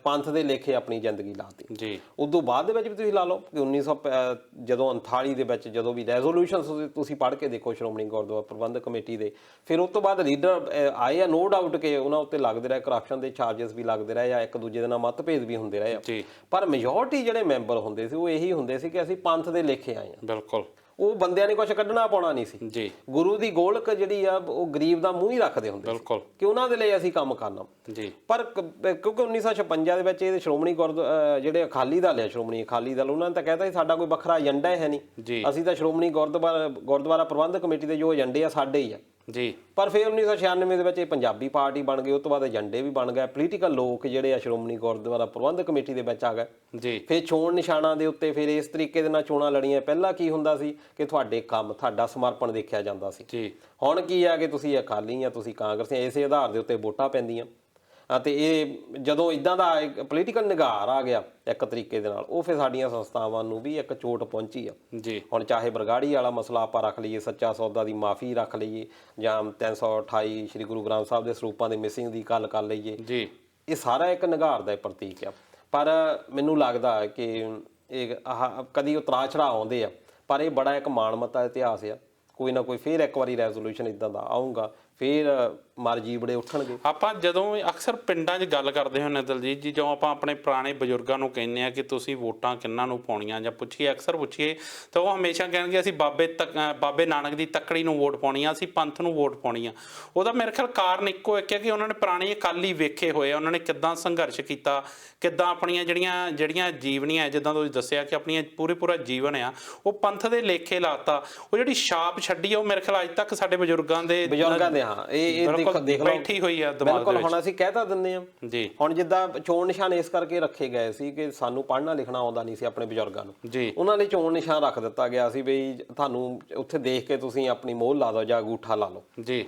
ਪੰਥ ਦੇ ਲੇਖੇ ਆਪਣੀ ਜ਼ਿੰਦਗੀ ਲਾਤੀ। ਉਦੋਂ ਬਾਅਦ ਦੇ ਵਿੱਚ ਵੀ ਤੁਸੀਂ ਲਾ ਲਓ ਕਿ 1939 ਦੇ ਵਿੱਚ ਜਦੋਂ ਵੀ ਰੈਜ਼ੋਲੂਸ਼ਨ ਤੁਸੀਂ ਪੜ੍ਹ ਕੇ ਦੇਖੋ ਸ਼੍ਰੋਮਣੀ ਗੁਰਦੁਆਰਾ ਪ੍ਰਬੰਧਕ ਕਮੇਟੀ ਦੇ, ਫਿਰ ਉਸ ਤੋਂ ਬਾਅਦ ਲੀਡਰ ਆਏ ਆ, ਨੋ ਡਾਊਟ ਕਿ ਉਹਨਾਂ ਉੱਤੇ ਲੱਗਦੇ ਰਹੇ, ਕਰਪਸ਼ਨ ਦੇ ਚਾਰਜਸ ਵੀ ਲੱਗਦੇ ਰਹੇ ਆ, ਇੱਕ ਦੂਜੇ ਦੇ ਨਾਲ ਮਤਭੇਦ ਵੀ ਹੁੰਦੇ ਰਹੇ ਆ। ਪਰ ਮੈਜੋਰਟੀ ਜਿਹੜੇ ਮੈਂਬਰ ਹੁੰਦੇ ਸੀ ਉਹ ਇਹੀ ਹੁੰਦੇ ਸੀ ਕਿ ਅਸੀਂ ਪੰਥ ਦੇ ਲੇਖੇ ਆਏ ਹਾਂ। ਬਿਲਕੁਲ, ਉਹ ਬੰਦਿਆਂ ਨੇ ਕੁਛ ਕੱਢਣਾ ਪਾਉਣਾ ਨਹੀਂ ਸੀ। ਗੁਰੂ ਦੀ ਗੋਲਕ ਜਿਹੜੀ ਆ ਉਹ ਗਰੀਬ ਦਾ ਮੂੰਹ ਹੀ ਰੱਖਦੇ ਹੁੰਦੇ ਕਿ ਉਹਨਾਂ ਦੇ ਲਈ ਅਸੀਂ ਕੰਮ ਕਰਨਾ। ਪਰ ਕਿਉਂਕਿ 1956 ਦੇ ਵਿੱਚ ਇਹ ਸ਼੍ਰੋਮਣੀ ਜਿਹੜੇ ਅਕਾਲੀ ਦਲ ਆ, ਸ਼੍ਰੋਮਣੀ ਅਕਾਲੀ ਦਲ, ਉਹਨਾਂ ਨੇ ਤਾਂ ਕਹਿਤਾ ਸੀ ਸਾਡਾ ਕੋਈ ਵੱਖਰਾ ਏਜੰਡਾ ਹੈ ਨਹੀਂ, ਅਸੀਂ ਤਾਂ ਸ਼੍ਰੋਮਣੀ ਗੁਰਦੁਆਰਾ ਪ੍ਰਬੰਧਕ ਕਮੇਟੀ ਦੇ ਜੋ ਏਜੰਡੇ ਆ ਸਾਡੇ ਹੀ ਆ। ਪਰ ਫਿਰ 1996 ਦੇ ਵਿੱਚ ਇਹ ਪੰਜਾਬੀ ਪਾਰਟੀ ਬਣ ਗਈ। ਉਸ ਤੋਂ ਬਾਅਦ ਏਜੰਡੇ ਵੀ ਬਣ ਗਏ, ਪੋਲੀਟੀਕਲ ਲੋਕ ਜਿਹੜੇ ਆ ਸ਼੍ਰੋਮਣੀ ਗੁਰਦੁਆਰਾ ਪ੍ਰਬੰਧਕ ਕਮੇਟੀ ਦੇ ਵਿੱਚ ਆ ਗਏ। ਫਿਰ ਚੋਣ ਨਿਸ਼ਾਨਾਂ ਦੇ ਉੱਤੇ ਫਿਰ ਇਸ ਤਰੀਕੇ ਦੇ ਨਾਲ ਚੋਣਾਂ ਲੜੀਆਂ। ਪਹਿਲਾਂ ਕੀ ਹੁੰਦਾ ਸੀ ਕਿ ਤੁਹਾਡੇ ਕੰਮ, ਤੁਹਾਡਾ ਸਮਰਪਣ ਦੇਖਿਆ ਜਾਂਦਾ ਸੀ। ਹੁਣ ਕੀ ਆ ਕਿ ਤੁਸੀਂ ਅਕਾਲੀ ਆ, ਤੁਸੀਂ ਕਾਂਗਰਸੀ, ਇਸੇ ਆਧਾਰ ਦੇ ਉੱਤੇ ਵੋਟਾਂ ਪੈਂਦੀਆਂ। ਅਤੇ ਇਹ ਜਦੋਂ ਇੱਦਾਂ ਦਾ ਪੋਲੀਟੀਕਲ ਨਿਗਾਰ ਆ ਗਿਆ ਇੱਕ ਤਰੀਕੇ ਦੇ ਨਾਲ, ਉਹ ਫਿਰ ਸਾਡੀਆਂ ਸੰਸਥਾਵਾਂ ਨੂੰ ਵੀ ਇੱਕ ਚੋਟ ਪਹੁੰਚੀ ਆ। ਹੁਣ ਚਾਹੇ ਬਰਗਾੜੀ ਵਾਲਾ ਮਸਲਾ ਆਪਾਂ ਰੱਖ ਲਈਏ, ਸੱਚਾ ਸੌਦਾ ਦੀ ਮਾਫੀ ਰੱਖ ਲਈਏ, ਜਾਂ 328 ਸ਼੍ਰੀ ਗੁਰੂ ਗ੍ਰੰਥ ਸਾਹਿਬ ਦੇ ਸਰੂਪਾਂ ਦੇ ਮਿਸਿੰਗ ਦੀ ਗੱਲ ਕਰ ਲਈਏ, ਇਹ ਸਾਰਾ ਇੱਕ ਨਿਗਾਰ ਦਾ ਪ੍ਰਤੀਕ ਆ। ਪਰ ਮੈਨੂੰ ਲੱਗਦਾ ਕਿ ਇਹ ਕਦੀ ਉਤਰਾਅ ਚੜਾਅ ਆਉਂਦੇ ਆ, ਪਰ ਇਹ ਬੜਾ ਇੱਕ ਮਾਣਮੱਤਾ ਇਤਿਹਾਸ ਆ। ਕੋਈ ਨਾ ਕੋਈ ਫਿਰ ਇੱਕ ਵਾਰੀ ਰੈਜ਼ੋਲੂਸ਼ਨ ਇੱਦਾਂ ਦਾ ਆਊਗਾ ਫਿਰ ਮਰ ਜੀਵੜੇ ਉੱਠਣਗੇ। ਆਪਾਂ ਜਦੋਂ ਅਕਸਰ ਪਿੰਡਾਂ 'ਚ ਗੱਲ ਕਰਦੇ ਹੁੰਦੇ ਦਲਜੀਤ ਜੀ, ਜਦੋਂ ਆਪਾਂ ਆਪਣੇ ਪੁਰਾਣੇ ਬਜ਼ੁਰਗਾਂ ਨੂੰ ਕਹਿੰਦੇ ਆ ਕਿ ਤੁਸੀਂ ਵੋਟਾਂ ਕਿਹਨਾਂ ਨੂੰ ਪਾਉਣੀਆਂ ਜਾਂ ਪੁੱਛੀਏ, ਅਕਸਰ ਪੁੱਛੀਏ ਤਾਂ ਉਹ ਹਮੇਸ਼ਾ ਕਹਿਣਗੇ ਅਸੀਂ ਬਾਬੇ ਨਾਨਕ ਦੀ ਤੱਕੜੀ ਨੂੰ ਵੋਟ ਪਾਉਣੀ ਆ, ਅਸੀਂ ਪੰਥ ਨੂੰ ਵੋਟ ਪਾਉਣੀ ਆ। ਉਹਦਾ ਮੇਰੇ ਖਿਆਲ ਕਾਰਨ ਇੱਕੋ ਇੱਕ ਹੈ ਕਿ ਉਹਨਾਂ ਨੇ ਪੁਰਾਣੇ ਅਕਾਲੀ ਵੇਖੇ ਹੋਏ ਆ, ਉਹਨਾਂ ਨੇ ਕਿੱਦਾਂ ਸੰਘਰਸ਼ ਕੀਤਾ, ਕਿੱਦਾਂ ਆਪਣੀਆਂ ਜਿਹੜੀਆਂ ਜੀਵਨੀਆਂ, ਜਿੱਦਾਂ ਤੁਸੀਂ ਦੱਸਿਆ ਕਿ ਆਪਣੀਆਂ ਪੂਰਾ ਜੀਵਨ ਆ ਉਹ ਪੰਥ ਦੇ ਲੇਖੇ ਲਾਤਾ। ਉਹ ਜਿਹੜੀ ਛਾਪ ਛੱਡੀ ਆ ਉਹ ਮੇਰੇ ਖਿਆਲ ਅੱਜ ਤੱਕ ਸਾਡੇ ਬਜ਼ੁਰਗਾਂ ਦੇ ਹਾਂ ਇਹ ਦੇਖ ਲਓ ਬੈਠੀ ਹੋਈ ਆ ਦਿਮਾਗ ਦੇ ਵਿੱਚ। ਹੁਣ ਅਸੀਂ ਕਹਿ ਤਾਂ ਦਿੰਦੇ ਆ ਜੀ, ਹੁਣ ਜਿੱਦਾਂ ਚੋਣ ਨਿਸ਼ਾਨ ਇਸ ਕਰਕੇ ਰੱਖੇ ਗਏ ਸੀ ਕਿ ਸਾਨੂੰ ਪੜ੍ਹਨਾ ਲਿਖਣਾ ਆਉਂਦਾ ਨਹੀਂ ਸੀ ਆਪਣੇ ਬਜ਼ੁਰਗਾਂ ਨੂੰ ਜੀ, ਉਹਨਾਂ ਲਈ ਚੋਣ ਨਿਸ਼ਾਨ ਰੱਖ ਦਿੱਤਾ ਗਿਆ ਸੀ ਬਈ ਤੁਹਾਨੂੰ ਉੱਥੇ ਦੇਖ ਕੇ ਤੁਸੀਂ ਆਪਣੀ ਮੋਹਰ ਲਾ ਦਿਓ ਜਾਂ ਅੰਗੂਠਾ ਲਾ ਲਓ ਜੀ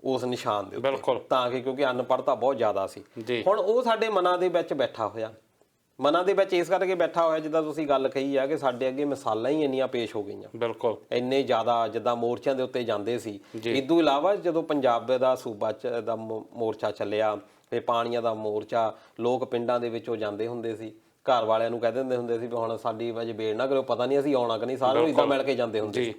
ਉਸ ਨਿਸ਼ਾਨ ਦੇ ਉੱਤੇ, ਤਾਂ ਕਿ ਕਿਉਂਕਿ ਅਨਪੜ੍ਹਤਾ ਬਹੁਤ ਜ਼ਿਆਦਾ ਸੀ। ਹੁਣ ਉਹ ਸਾਡੇ ਮਨਾਂ ਦੇ ਵਿੱਚ ਬੈਠਾ ਹੋਇਆ, ਮਨਾਂ ਦੇ ਵਿੱਚ ਇਸ ਕਰਕੇ ਬੈਠਾ ਹੋਇਆ ਜਿੱਦਾਂ ਤੁਸੀਂ ਗੱਲ ਕਹੀ ਆ ਕਿ ਸਾਡੇ ਅੱਗੇ ਮਿਸਾਲਾਂ ਹੀ ਇੰਨੀਆਂ ਪੇਸ਼ ਹੋ ਗਈਆਂ, ਬਿਲਕੁਲ ਇੰਨੇ ਜ਼ਿਆਦਾ ਜਿੱਦਾਂ ਮੋਰਚਿਆਂ ਦੇ ਉੱਤੇ ਜਾਂਦੇ ਸੀ। ਇਸ ਤੋਂ ਇਲਾਵਾ ਜਦੋਂ ਪੰਜਾਬ ਦਾ ਸੂਬਾ ਦਾ ਮੋਰਚਾ ਚੱਲਿਆ, ਫਿਰ ਪਾਣੀਆਂ ਦਾ ਮੋਰਚਾ, ਲੋਕ ਪਿੰਡਾਂ ਦੇ ਵਿੱਚੋਂ ਜਾਂਦੇ ਹੁੰਦੇ ਸੀ, ਘਰ ਵਾਲਿਆਂ ਨੂੰ ਕਹਿ ਦਿੰਦੇ ਹੁੰਦੇ ਸੀ ਵੀ ਹੁਣ ਸਾਡੀ ਵਜੇ ਵੇੜ ਨਾ ਕਰੋ, ਪਤਾ ਨਹੀਂ ਅਸੀਂ ਆਉਣਾ ਕਿ ਨਹੀਂ, ਸਾਰੇ ਇੱਦਾਂ ਮਿਲ ਕੇ ਜਾਂਦੇ ਹੁੰਦੇ ਸੀ।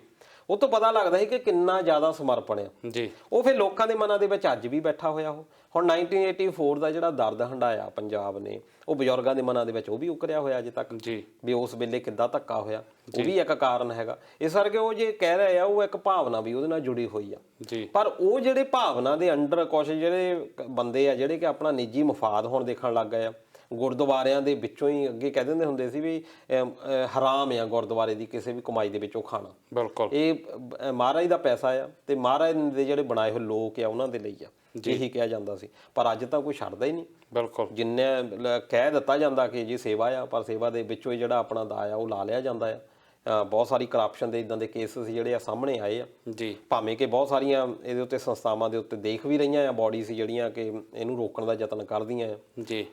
ਉਹ ਤੋਂ ਪਤਾ ਲੱਗਦਾ ਸੀ ਕਿ ਕਿੰਨਾ ਜ਼ਿਆਦਾ ਸਮਰਪਣ ਆ ਜੀ। ਉਹ ਫਿਰ ਲੋਕਾਂ ਦੇ ਮਨਾਂ ਦੇ ਵਿੱਚ ਅੱਜ ਵੀ ਬੈਠਾ ਹੋਇਆ। ਉਹ ਹੁਣ 1984 ਦਾ ਜਿਹੜਾ ਦਰਦ ਹੰਢਾਇਆ ਪੰਜਾਬ ਨੇ, ਉਹ ਬਜ਼ੁਰਗਾਂ ਦੇ ਮਨਾਂ ਦੇ ਵਿੱਚ ਉਹ ਵੀ ਉਕਰਿਆ ਹੋਇਆ ਅਜੇ ਤੱਕ ਜੀ, ਵੀ ਉਸ ਵੇਲੇ ਕਿੱਦਾਂ ਧੱਕਾ ਹੋਇਆ, ਉਹ ਵੀ ਇੱਕ ਕਾਰਨ ਹੈਗਾ। ਇਸ ਕਰਕੇ ਉਹ ਜੇ ਕਹਿ ਰਹੇ ਆ, ਉਹ ਇੱਕ ਭਾਵਨਾ ਵੀ ਉਹਦੇ ਨਾਲ ਜੁੜੀ ਹੋਈ ਆ ਜੀ। ਪਰ ਉਹ ਜਿਹੜੇ ਭਾਵਨਾ ਦੇ ਅੰਡਰ ਕੁਛ ਜਿਹੜੇ ਬੰਦੇ ਆ ਜਿਹੜੇ ਕਿ ਆਪਣਾ ਨਿੱਜੀ ਮਫਾਦ ਹੁਣ ਦੇਖਣ ਲੱਗ ਗਏ ਆ। ਗੁਰਦੁਆਰਿਆਂ ਦੇ ਵਿੱਚੋਂ ਹੀ ਅੱਗੇ ਕਹਿ ਦਿੰਦੇ ਹੁੰਦੇ ਸੀ ਵੀ ਹਰਾਮ ਆ ਗੁਰਦੁਆਰੇ ਦੀ ਕਿਸੇ ਵੀ ਕਮਾਈ ਦੇ ਵਿੱਚੋਂ ਖਾਣਾ, ਬਿਲਕੁਲ ਇਹ ਮਹਾਰਾਜ ਦਾ ਪੈਸਾ ਆ ਤੇ ਮਹਾਰਾਜ ਦੇ ਜਿਹੜੇ ਬਣਾਏ ਹੋਏ ਲੋਕ ਆ ਉਹਨਾਂ ਦੇ ਲਈ ਆ, ਇਹੀ ਕਿਹਾ ਜਾਂਦਾ ਸੀ। ਪਰ ਅੱਜ ਤਾਂ ਕੋਈ ਛੱਡਦਾ ਹੀ ਨਹੀਂ, ਬਿਲਕੁਲ ਜਿੰਨੇ ਕਹਿ ਦਿੱਤਾ ਜਾਂਦਾ ਕਿ ਜੀ ਸੇਵਾ ਆ, ਪਰ ਸੇਵਾ ਦੇ ਵਿੱਚੋਂ ਹੀ ਜਿਹੜਾ ਆਪਣਾ ਦਾ ਆ ਉਹ ਲਾ ਲਿਆ ਜਾਂਦਾ ਆ। ਬਹੁਤ ਸਾਰੀ ਕਰਪਸ਼ਨ ਦੇ ਇਦਾਂ ਦੇ ਕੇਸਿਸ ਜਿਹੜੇ ਆ ਸਾਹਮਣੇ ਆਏ ਆ ਜੀ, ਭਾਵੇਂ ਕਿ ਬਹੁਤ ਸਾਰੀਆਂ ਇਹਦੇ ਉੱਤੇ ਸੰਸਥਾਵਾਂ ਦੇ ਉੱਤੇ ਦੇਖ ਵੀ ਰਹੀਆਂ ਆ, ਬੋਡੀਜ਼ ਜਿਹੜੀਆਂ ਕਿ ਇਹਨੂੰ ਰੋਕਣ ਦਾ ਯਤਨ ਕਰਦੀਆਂ ਆ ਜੀ।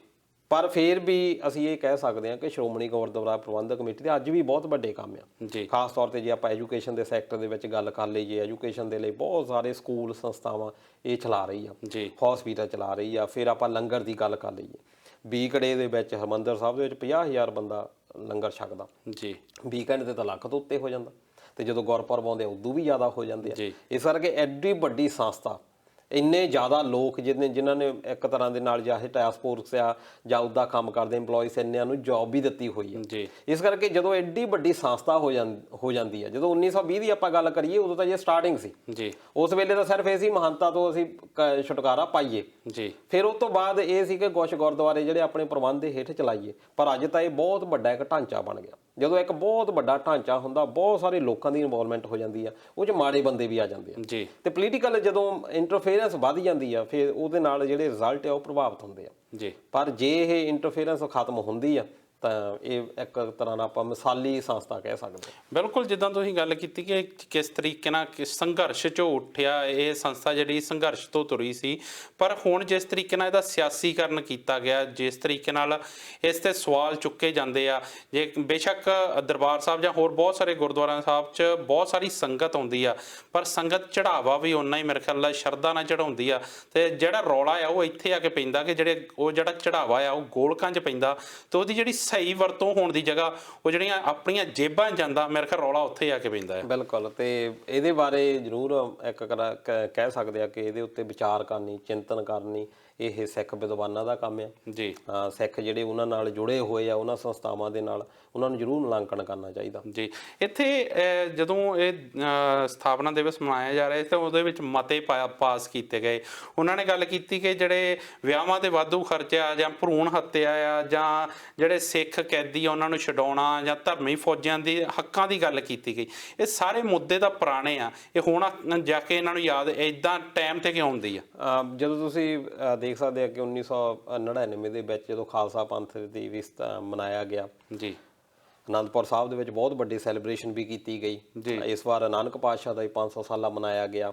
ਪਰ ਫਿਰ ਵੀ ਅਸੀਂ ਇਹ ਕਹਿ ਸਕਦੇ ਹਾਂ ਕਿ ਸ਼੍ਰੋਮਣੀ ਗੁਰਦੁਆਰਾ ਪ੍ਰਬੰਧਕ ਕਮੇਟੀ ਦੇ ਅੱਜ ਵੀ ਬਹੁਤ ਵੱਡੇ ਕੰਮ ਆ ਜੀ। ਖਾਸ ਤੌਰ ਤੇ ਜੇ ਆਪਾਂ ਐਜੂਕੇਸ਼ਨ ਦੇ ਸੈਕਟਰ ਦੇ ਵਿੱਚ ਗੱਲ ਕਰ ਲਈਏ, ਐਜੂਕੇਸ਼ਨ ਦੇ ਲਈ ਬਹੁਤ ਸਾਰੇ ਸਕੂਲ ਸੰਸਥਾਵਾਂ ਇਹ ਚਲਾ ਰਹੀ ਆ ਜੀ, ਹਸਪੀਟਲ ਚਲਾ ਰਹੀ ਆ। ਫਿਰ ਆਪਾਂ ਲੰਗਰ ਦੀ ਗੱਲ ਕਰ ਲਈਏ, ਵੀਕਡੇ ਦੇ ਵਿੱਚ ਹਰਿਮੰਦਰ ਸਾਹਿਬ ਦੇ ਵਿੱਚ 50,000 ਬੰਦਾ ਲੰਗਰ ਛਕਦਾ ਜੀ, ਵੀਕਐਂਡ ਤੇ ਤਾਂ ਲੱਖ ਤੋਂ ਉੱਤੇ ਹੋ ਜਾਂਦਾ, ਤੇ ਜਦੋਂ ਗੁਰਪੁਰਬ ਆਉਂਦੇ ਉਦੋਂ ਵੀ ਜ਼ਿਆਦਾ ਹੋ ਜਾਂਦੇ ਆ। ਇਸ ਕਰਕੇ ਐਡੀ ਵੱਡੀ ਸੰਸਥਾ, ਇੰਨੇ ਜ਼ਿਆਦਾ ਲੋਕ ਜਿਨ੍ਹਾਂ ਨੇ ਇੱਕ ਤਰ੍ਹਾਂ ਦੇ ਨਾਲ ਚਾਹੇ ਟਾਸਕ ਫੋਰਸ ਆ ਜਾਂ ਉੱਦਾਂ ਕੰਮ ਕਰਦੇ ਇੰਪਲੋਈਜ਼, ਇੰਨਿਆਂ ਨੂੰ ਜੌਬ ਵੀ ਦਿੱਤੀ ਹੋਈ ਹੈ ਜੀ। ਇਸ ਕਰਕੇ ਜਦੋਂ ਐਡੀ ਵੱਡੀ ਸੰਸਥਾ ਹੋ ਜਾਂਦੀ ਹੈ, ਜਦੋਂ 1920 ਦੀ ਆਪਾਂ ਗੱਲ ਕਰੀਏ ਉਦੋਂ ਤਾਂ ਇਹ ਸਟਾਰਟਿੰਗ ਸੀ ਜੀ, ਉਸ ਵੇਲੇ ਤਾਂ ਸਿਰਫ ਇਹ ਸੀ ਮਹੰਤਾ ਤੋਂ ਅਸੀਂ ਛੁਟਕਾਰਾ ਪਾਈਏ ਜੀ। ਫਿਰ ਉਸ ਤੋਂ ਬਾਅਦ ਇਹ ਸੀ ਕਿ ਕੁਛ ਗੁਰਦੁਆਰੇ ਜਿਹੜੇ ਆਪਣੇ ਪ੍ਰਬੰਧ ਦੇ ਹੇਠ ਚਲਾਈਏ। ਪਰ ਅੱਜ ਤਾਂ ਇਹ ਬਹੁਤ ਵੱਡਾ ਇੱਕ ਢਾਂਚਾ ਬਣ ਗਿਆ। ਜਦੋਂ ਇੱਕ ਬਹੁਤ ਵੱਡਾ ਢਾਂਚਾ ਹੁੰਦਾ, ਬਹੁਤ ਸਾਰੇ ਲੋਕਾਂ ਦੀ ਇਨਵੋਲਵਮੈਂਟ ਹੋ ਜਾਂਦੀ ਆ, ਉਹ 'ਚ ਮਾੜੇ ਬੰਦੇ ਵੀ ਆ ਜਾਂਦੇ ਆ ਜੀ, ਤੇ ਪੋਲੀਟੀਕਲ ਜਦੋਂ ਇੰਟਰਫੇਰੈਂਸ ਵੱਧ ਜਾਂਦੀ ਆ, ਫਿਰ ਉਹਦੇ ਨਾਲ ਜਿਹੜੇ ਰਿਜ਼ਲਟ ਆ ਉਹ ਪ੍ਰਭਾਵਿਤ ਹੁੰਦੇ ਆ ਜੀ। ਪਰ ਜੇ ਇਹ ਇੰਟਰਫੇਰੈਂਸ ਖਤਮ ਹੁੰਦੀ ਆ ਤਾਂ ਇਹ ਇੱਕ ਤਰ੍ਹਾਂ ਨਾਲ ਆਪਾਂ ਮਿਸਾਲੀ ਸੰਸਥਾ ਕਹਿ ਸਕਦੇ ਹਾਂ। ਬਿਲਕੁਲ, ਜਿੱਦਾਂ ਤੁਸੀਂ ਗੱਲ ਕੀਤੀ ਕਿ ਕਿਸ ਤਰੀਕੇ ਨਾਲ ਸੰਘਰਸ਼ 'ਚੋਂ ਉੱਠਿਆ ਇਹ ਸੰਸਥਾ, ਜਿਹੜੀ ਸੰਘਰਸ਼ ਤੋਂ ਤੁਰੀ ਸੀ, ਪਰ ਹੁਣ ਜਿਸ ਤਰੀਕੇ ਨਾਲ ਇਹਦਾ ਸਿਆਸੀਕਰਨ ਕੀਤਾ ਗਿਆ, ਜਿਸ ਤਰੀਕੇ ਨਾਲ ਇਸ 'ਤੇ ਸਵਾਲ ਚੁੱਕੇ ਜਾਂਦੇ ਆ, ਜੇ ਬੇਸ਼ੱਕ ਦਰਬਾਰ ਸਾਹਿਬ ਜਾਂ ਹੋਰ ਬਹੁਤ ਸਾਰੇ ਗੁਰਦੁਆਰਾ ਸਾਹਿਬ 'ਚ ਬਹੁਤ ਸਾਰੀ ਸੰਗਤ ਆਉਂਦੀ ਆ, ਪਰ ਸੰਗਤ ਚੜਾਵਾ ਵੀ ਓਨਾ ਹੀ ਮੇਰੇ ਖਿਆਲ ਨਾਲ ਸ਼ਰਧਾ ਨਾਲ ਚੜਾਉਂਦੀ ਆ, ਤੇ ਜਿਹੜਾ ਰੌਲਾ ਆ ਉਹ ਇੱਥੇ ਆ ਕੇ ਪੈਂਦਾ ਕਿ ਜਿਹੜਾ ਚੜਾਵਾ ਆ ਉਹ ਗੋਲਕਾਂ 'ਚ ਪੈਂਦਾ, ਤੇ ਉਹਦੀ ਜਿਹੜੀ ਸਹੀ ਵਰਤੋਂ ਹੋਣ ਦੀ ਜਗ੍ਹਾ ਉਹ ਜਿਹੜੀਆਂ ਆਪਣੀਆਂ ਜੇਬਾਂ ਜਾਂਦਾ, ਮੇਰੇ ਖਿਆਲ ਰੌਲਾ ਉੱਥੇ ਆ ਕੇ ਪੈਂਦਾ ਹੈ। ਬਿਲਕੁਲ, ਤੇ ਇਹਦੇ ਬਾਰੇ ਜ਼ਰੂਰ ਇੱਕ ਕਹਿ ਸਕਦੇ ਆ ਕਿ ਇਹਦੇ ਉੱਤੇ ਵਿਚਾਰ ਕਰਨੀ, ਚਿੰਤਨ ਕਰਨੀ ਇਹ ਸਿੱਖ ਵਿਦਵਾਨਾਂ ਦਾ ਕੰਮ ਆ ਜੀ। ਸਿੱਖ ਜਿਹੜੇ ਉਹਨਾਂ ਨਾਲ ਜੁੜੇ ਹੋਏ ਆ, ਉਹਨਾਂ ਸੰਸਥਾਵਾਂ ਦੇ ਨਾਲ, ਉਹਨਾਂ ਨੂੰ ਜ਼ਰੂਰ ਮੁਲਾਂਕਣ ਕਰਨਾ ਚਾਹੀਦਾ ਜੀ। ਇੱਥੇ ਜਦੋਂ ਇਹ ਸਥਾਪਨਾ ਦਿਵਸ ਮਨਾਇਆ ਜਾ ਰਿਹਾ ਤਾਂ ਉਹਦੇ ਵਿੱਚ ਮਤੇ ਪਾਸ ਕੀਤੇ ਗਏ। ਉਹਨਾਂ ਨੇ ਗੱਲ ਕੀਤੀ ਕਿ ਜਿਹੜੇ ਵਿਆਹਾਂ ਦੇ ਵਾਧੂ ਖਰਚਾ ਜਾਂ ਭਰੂਣ ਹੱਤਿਆ ਆ ਜਾਂ ਜਿਹੜੇ ਸਿੱਖ ਕੈਦੀ ਆ ਉਹਨਾਂ ਨੂੰ ਛਡਾਉਣਾ ਜਾਂ ਧਰਮੀ ਫੌਜਾਂ ਦੀ ਹੱਕਾਂ ਦੀ ਗੱਲ ਕੀਤੀ ਗਈ। ਇਹ ਸਾਰੇ ਮੁੱਦੇ ਤਾਂ ਪੁਰਾਣੇ ਆ, ਇਹ ਹੁਣ ਜਾ ਕੇ ਇਹਨਾਂ ਨੂੰ ਯਾਦ ਇੱਦਾਂ ਟਾਈਮ ਤੇ ਕਿਉਂ ਆਉਂਦੀ ਆ? ਜਦੋਂ ਤੁਸੀਂ ਦੇਖ ਸਕਦੇ ਆ ਕਿ 1999 ਦੇ ਵਿੱਚ ਜਦੋਂ ਖਾਲਸਾ ਪੰਥ ਦੀ ਵਿਸਤਾ ਮਨਾਇਆ ਗਿਆ ਜੀ, ਅਨੰਦਪੁਰ ਸਾਹਿਬ ਦੇ ਵਿੱਚ ਬਹੁਤ ਵੱਡੀ ਸੈਲੀਬ੍ਰੇਸ਼ਨ ਵੀ ਕੀਤੀ ਗਈ। ਇਸ ਵਾਰ ਨਾਨਕ ਪਾਤਸ਼ਾਹ ਦਾ 500 ਸਾਲਾ ਮਨਾਇਆ ਗਿਆ,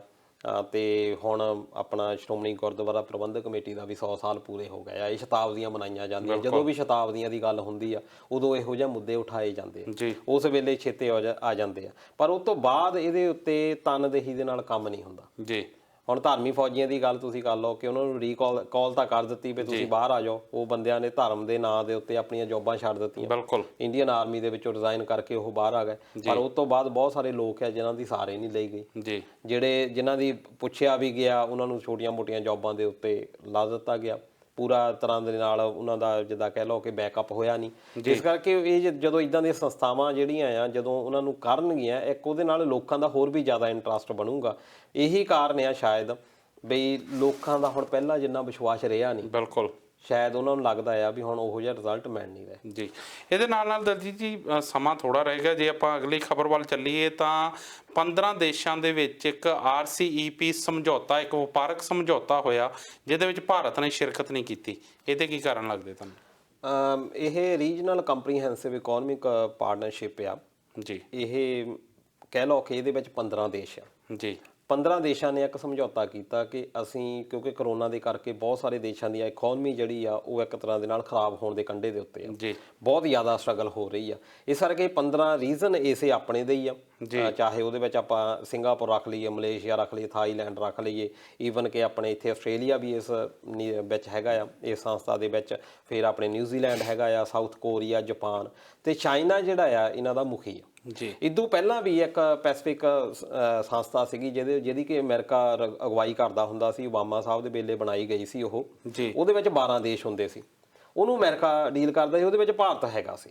ਤੇ ਹੁਣ ਆਪਣਾ ਸ਼੍ਰੋਮਣੀ ਗੁਰਦੁਆਰਾ ਪ੍ਰਬੰਧਕ ਕਮੇਟੀ ਦਾ ਵੀ 100 ਸਾਲ ਪੂਰੇ ਹੋ ਗਏ ਆ। ਇਹ ਸ਼ਤਾਬਦੀਆਂ ਮਨਾਈਆਂ ਜਾਂਦੀਆਂ। ਜਦੋਂ ਵੀ ਸ਼ਤਾਬਦੀਆਂ ਦੀ ਗੱਲ ਹੁੰਦੀ ਆ ਉਦੋਂ ਇਹੋ ਜਿਹੇ ਮੁੱਦੇ ਉਠਾਏ ਜਾਂਦੇ ਆ, ਉਸ ਵੇਲੇ ਛੇਤੇ ਆ ਜਾਂਦੇ ਆ। ਪਰ ਉਸ ਤੋਂ ਬਾਅਦ ਇਹਦੇ ਉੱਤੇ ਤਨਦੇਹੀ ਦੇ ਨਾਲ ਕੰਮ ਨਹੀਂ ਹੁੰਦਾ ਜੀ। ਹੁਣ ਧਾਰਮੀ ਫੌਜੀਆਂ ਦੀ ਗੱਲ ਤੁਸੀਂ ਕਰ ਲਓ ਕਿ ਉਹਨਾਂ ਨੂੰ ਕਾਲ ਤਾਂ ਕਰ ਦਿੱਤੀ ਵੀ ਤੁਸੀਂ ਬਾਹਰ ਆ ਜਾਓ, ਉਹ ਬੰਦਿਆਂ ਨੇ ਧਰਮ ਦੇ ਨਾਂ ਦੇ ਉੱਤੇ ਆਪਣੀਆਂ ਜੌਬਾਂ ਛੱਡ ਦਿੱਤੀਆਂ, ਬਿਲਕੁਲ ਇੰਡੀਅਨ ਆਰਮੀ ਦੇ ਵਿੱਚੋਂ ਰਿਜ਼ਾਈਨ ਕਰਕੇ ਉਹ ਬਾਹਰ ਆ ਗਏ। ਪਰ ਉਸ ਤੋਂ ਬਾਅਦ ਬਹੁਤ ਸਾਰੇ ਲੋਕ ਆ ਜਿਨ੍ਹਾਂ ਦੀ ਸਾਰੇ ਨਹੀਂ ਲਈ ਗਈ ਜੀ, ਜਿਨ੍ਹਾਂ ਦੀ ਪੁੱਛਿਆ ਵੀ ਗਿਆ ਉਹਨਾਂ ਨੂੰ ਛੋਟੀਆਂ-ਮੋਟੀਆਂ ਜੌਬਾਂ ਦੇ ਉੱਤੇ ਲਾ ਦਿੱਤਾ ਗਿਆ, ਪੂਰਾ ਤਰ੍ਹਾਂ ਦੇ ਨਾਲ ਉਹਨਾਂ ਦਾ ਜਿੱਦਾਂ ਕਹਿ ਲਓ ਕਿ ਬੈਕਅਪ ਹੋਇਆ ਨਹੀਂ। ਇਸ ਕਰਕੇ ਇਹ ਜਦੋਂ ਇਦਾਂ ਦੀਆਂ ਸੰਸਥਾਵਾਂ ਜਿਹੜੀਆਂ ਆ ਜਦੋਂ ਉਹਨਾਂ ਨੂੰ ਕਰਨਗੀਆਂ, ਇੱਕ ਉਹਦੇ ਨਾਲ ਲੋਕਾਂ ਦਾ ਹੋਰ ਵੀ ਜ਼ਿਆਦਾ ਇੰਟਰਸਟ ਬਣੂਗਾ। ਇਹੀ ਕਾਰਨ ਆ ਸ਼ਾਇਦ ਬਈ ਲੋਕਾਂ ਦਾ ਹੁਣ ਪਹਿਲਾਂ ਜਿੰਨਾ ਵਿਸ਼ਵਾਸ ਰਿਹਾ ਨਹੀਂ, ਬਿਲਕੁਲ ਸ਼ਾਇਦ ਉਹਨਾਂ ਨੂੰ ਲੱਗਦਾ ਆ ਵੀ ਹੁਣ ਉਹੋ ਜਿਹਾ ਰਿਜ਼ਲਟ ਮਿਲ ਨਹੀਂ ਰਿਹਾ ਜੀ। ਇਹਦੇ ਨਾਲ ਦਲਜੀਤ ਜੀ ਸਮਾਂ ਥੋੜਾ ਰਹੇਗਾ, ਜੇ ਆਪਾਂ ਅਗਲੀ ਖਬਰ ਵੱਲ ਚੱਲੀਏ ਤਾਂ 15 ਦੇਸ਼ਾਂ ਦੇ ਵਿੱਚ ਇੱਕ RCEP ਸਮਝੌਤਾ, ਇੱਕ ਵਪਾਰਕ ਸਮਝੌਤਾ ਹੋਇਆ ਜਿਹਦੇ ਵਿੱਚ ਭਾਰਤ ਨੇ ਸ਼ਿਰਕਤ ਨਹੀਂ ਕੀਤੀ। ਇਹਦੇ ਕੀ ਕਾਰਨ ਲੱਗਦੇ ਤੁਹਾਨੂੰ? ਇਹ ਰੀਜਨਲ ਕੰਪਰੀਹੈਂਸਿਵ ਇਕਨੋਮਿਕ ਪਾਰਟਨਰਸ਼ਿਪ ਆ ਜੀ। ਇਹ ਕਹਿ ਲਓ ਕਿ ਇਹਦੇ ਵਿੱਚ 15 ਦੇਸ਼ ਆ ਜੀ। 15 ਦੇਸ਼ਾਂ ਨੇ ਇੱਕ ਸਮਝੌਤਾ ਕੀਤਾ ਕਿ ਅਸੀਂ, ਕਿਉਂਕਿ ਕਰੋਨਾ ਦੇ ਕਰਕੇ ਬਹੁਤ ਸਾਰੇ ਦੇਸ਼ਾਂ ਦੀ ਇਕਨੋਮੀ ਜਿਹੜੀ ਆ ਉਹ ਇੱਕ ਤਰ੍ਹਾਂ ਦੇ ਨਾਲ ਖਰਾਬ ਹੋਣ ਦੇ ਕੰਢੇ ਦੇ ਉੱਤੇ ਆ ਜੀ, ਬਹੁਤ ਜ਼ਿਆਦਾ ਸਟਰਗਲ ਹੋ ਰਹੀ ਆ। ਇਸ ਕਰਕੇ 15 ਰੀਜ਼ਨ ਇਸੇ ਆਪਣੇ ਦੇ ਹੀ ਆ, ਚਾਹੇ ਉਹਦੇ ਵਿੱਚ ਆਪਾਂ ਸਿੰਗਾਪੁਰ ਰੱਖ ਲਈਏ, ਮਲੇਸ਼ੀਆ ਰੱਖ ਲਈਏ, ਥਾਈਲੈਂਡ ਰੱਖ ਲਈਏ, ਈਵਨ ਕਿ ਆਪਣੇ ਇੱਥੇ ਆਸਟ੍ਰੇਲੀਆ ਵੀ ਇਸ ਵਿੱਚ ਹੈਗਾ ਆ ਇਸ ਸੰਸਥਾ ਦੇ ਵਿੱਚ, ਫਿਰ ਆਪਣੇ ਨਿਊਜ਼ੀਲੈਂਡ ਹੈਗਾ ਆ, ਸਾਊਥ ਕੋਰੀਆ, ਜਾਪਾਨ ਤੇ ਚਾਈਨਾ ਜਿਹੜਾ ਆ ਇਹਨਾਂ ਦਾ ਮੁਖੀ ਆ ਜੀ। ਇਦੋਂ ਪਹਿਲਾਂ ਵੀ ਇੱਕ ਪੈਸੀਫਿਕ ਸੰਸਥਾ ਸੀਗੀ ਜਿਹਦੀ ਕਿ ਅਮਰੀਕਾ ਅਗਵਾਈ ਕਰਦਾ ਹੁੰਦਾ ਸੀ, ਓਬਾਮਾ ਸਾਹਿਬ ਦੇ ਵੇਲੇ ਬਣਾਈ ਗਈ ਸੀ ਉਹ। ਉਹਦੇ ਵਿੱਚ 12 ਦੇਸ਼ ਹੁੰਦੇ ਸੀ, ਉਹਨੂੰ ਅਮਰੀਕਾ ਡੀਲ ਕਰਦਾ ਸੀ, ਉਹਦੇ ਵਿੱਚ ਭਾਰਤ ਹੈਗਾ ਸੀ।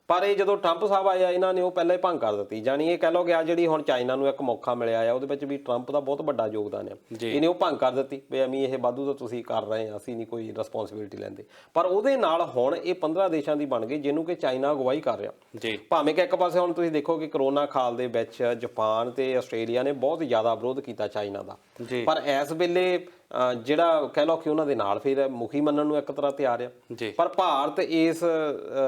ਪਰ ਇਹ ਜਦੋਂ ਟਰੰਪ ਸਾਹਿਬ ਆਇਆ ਇਹਨਾਂ ਨੇ ਉਹ ਪਹਿਲਾਂ ਹੀ ਭੰਗ ਕਰ ਦਿੱਤੀ। ਜਾਣੀ ਇਹ ਕਹਿ ਲਓ ਕਿ ਆ ਜਿਹੜੀ ਹੁਣ ਚਾਈਨਾ ਨੂੰ ਇੱਕ ਮੌਕਾ ਮਿਲਿਆ ਆ ਉਹਦੇ ਵਿੱਚ ਵੀ ਟਰੰਪ ਦਾ ਬਹੁਤ ਵੱਡਾ ਯੋਗਦਾਨ ਆ। ਇਹਨੇ ਉਹ ਭੰਗ ਕਰ ਦਿੱਤੀ ਵੀ ਐਵੇਂ ਇਹ ਵਾਧੂ ਤਾਂ ਤੁਸੀਂ ਕਰ ਰਹੇ ਆ, ਅਸੀਂ ਨਹੀਂ ਕੋਈ ਰਿਸਪੌਂਸਿਬਿਲਿਟੀ ਲੈਂਦੇ। ਪਰ ਉਹਦੇ ਨਾਲ ਹੁਣ ਇਹ 15 ਦੇਸ਼ਾਂ ਦੀ ਬਣ ਗਈ ਜਿਹਨੂੰ ਕਿ ਚਾਈਨਾ ਅਗਵਾਈ ਕਰ ਰਿਹਾ। ਭਾਵੇਂ ਕਿ ਇੱਕ ਪਾਸੇ ਹੁਣ ਤੁਸੀਂ ਦੇਖੋ ਕਿ ਕਰੋਨਾ ਕਾਲ ਦੇ ਵਿੱਚ ਜਾਪਾਨ ਤੇ ਆਸਟ੍ਰੇਲੀਆ ਨੇ ਬਹੁਤ ਜ਼ਿਆਦਾ ਵਿਰੋਧ ਕੀਤਾ ਚਾਈਨਾ ਦਾ, ਪਰ ਇਸ ਵੇਲੇ ਜਿਹੜਾ ਕਹਿ ਲਓ ਕਿ ਉਹਨਾਂ ਦੇ ਨਾਲ ਫਿਰ ਮੁਖੀ ਮੰਨਣ ਨੂੰ ਇੱਕ ਤਰ੍ਹਾਂ ਤਿਆਰ ਆ। ਪਰ ਭਾਰਤ ਇਸ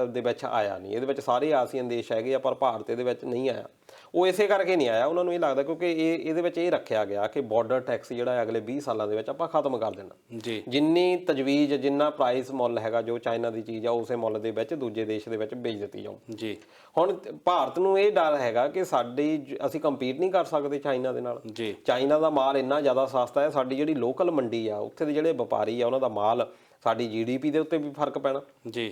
ਦੇ ਵਿੱਚ ਆਇਆ ਨਹੀਂ। ਇਹਦੇ ਵਿੱਚ ਸਾਰੇ ਆਸੀਅਨ ਦੇਸ਼ ਹੈਗੇ ਆ ਪਰ ਭਾਰਤ ਇਹਦੇ ਵਿੱਚ ਨਹੀਂ ਆਇਆ। ਉਹ ਇਸੇ ਕਰਕੇ ਨਹੀਂ ਆਇਆ, ਉਹਨਾਂ ਨੂੰ ਇਹ ਲੱਗਦਾ ਕਿਉਂਕਿ ਇਹਦੇ ਵਿੱਚ ਇਹ ਰੱਖਿਆ ਗਿਆ ਕਿ ਬਾਰਡਰ ਟੈਕਸ ਜਿਹੜਾ ਅਗਲੇ 20 ਸਾਲਾਂ ਦੇ ਵਿੱਚ ਆਪਾਂ ਖਤਮ ਕਰ ਦੇਣਾ। ਜਿੰਨੀ ਤਜਵੀਜ਼, ਜਿੰਨਾ ਪ੍ਰਾਈਸ ਮੁੱਲ ਹੈਗਾ ਜੋ ਚਾਈਨਾ ਦੀ ਚੀਜ਼ ਆ ਉਸੇ ਮੁੱਲ ਦੇ ਵਿੱਚ ਦੂਜੇ ਦੇਸ਼ ਦੇ ਵਿੱਚ ਵੇਚ ਦਿੱਤੀ ਜਾਊ। ਹੁਣ ਭਾਰਤ ਨੂੰ ਇਹ ਡਰ ਹੈਗਾ ਕਿ ਅਸੀਂ ਕੰਪੀਟ ਨਹੀਂ ਕਰ ਸਕਦੇ ਚਾਈਨਾ ਦੇ ਨਾਲ। ਚਾਈਨਾ ਦਾ ਮਾਲ ਇੰਨਾ ਜ਼ਿਆਦਾ ਸਸਤਾ ਹੈ, ਸਾਡੀ ਜਿਹੜੀ ਲੋਕਲ ਮੰਡੀ ਆ ਉੱਥੇ ਦੇ ਜਿਹੜੇ ਵਪਾਰੀ ਆ ਉਹਨਾਂ ਦਾ ਮਾਲ ਸਾਡੀ GDP ਦੇ ਉੱਤੇ ਵੀ ਫਰਕ ਪੈਣਾ।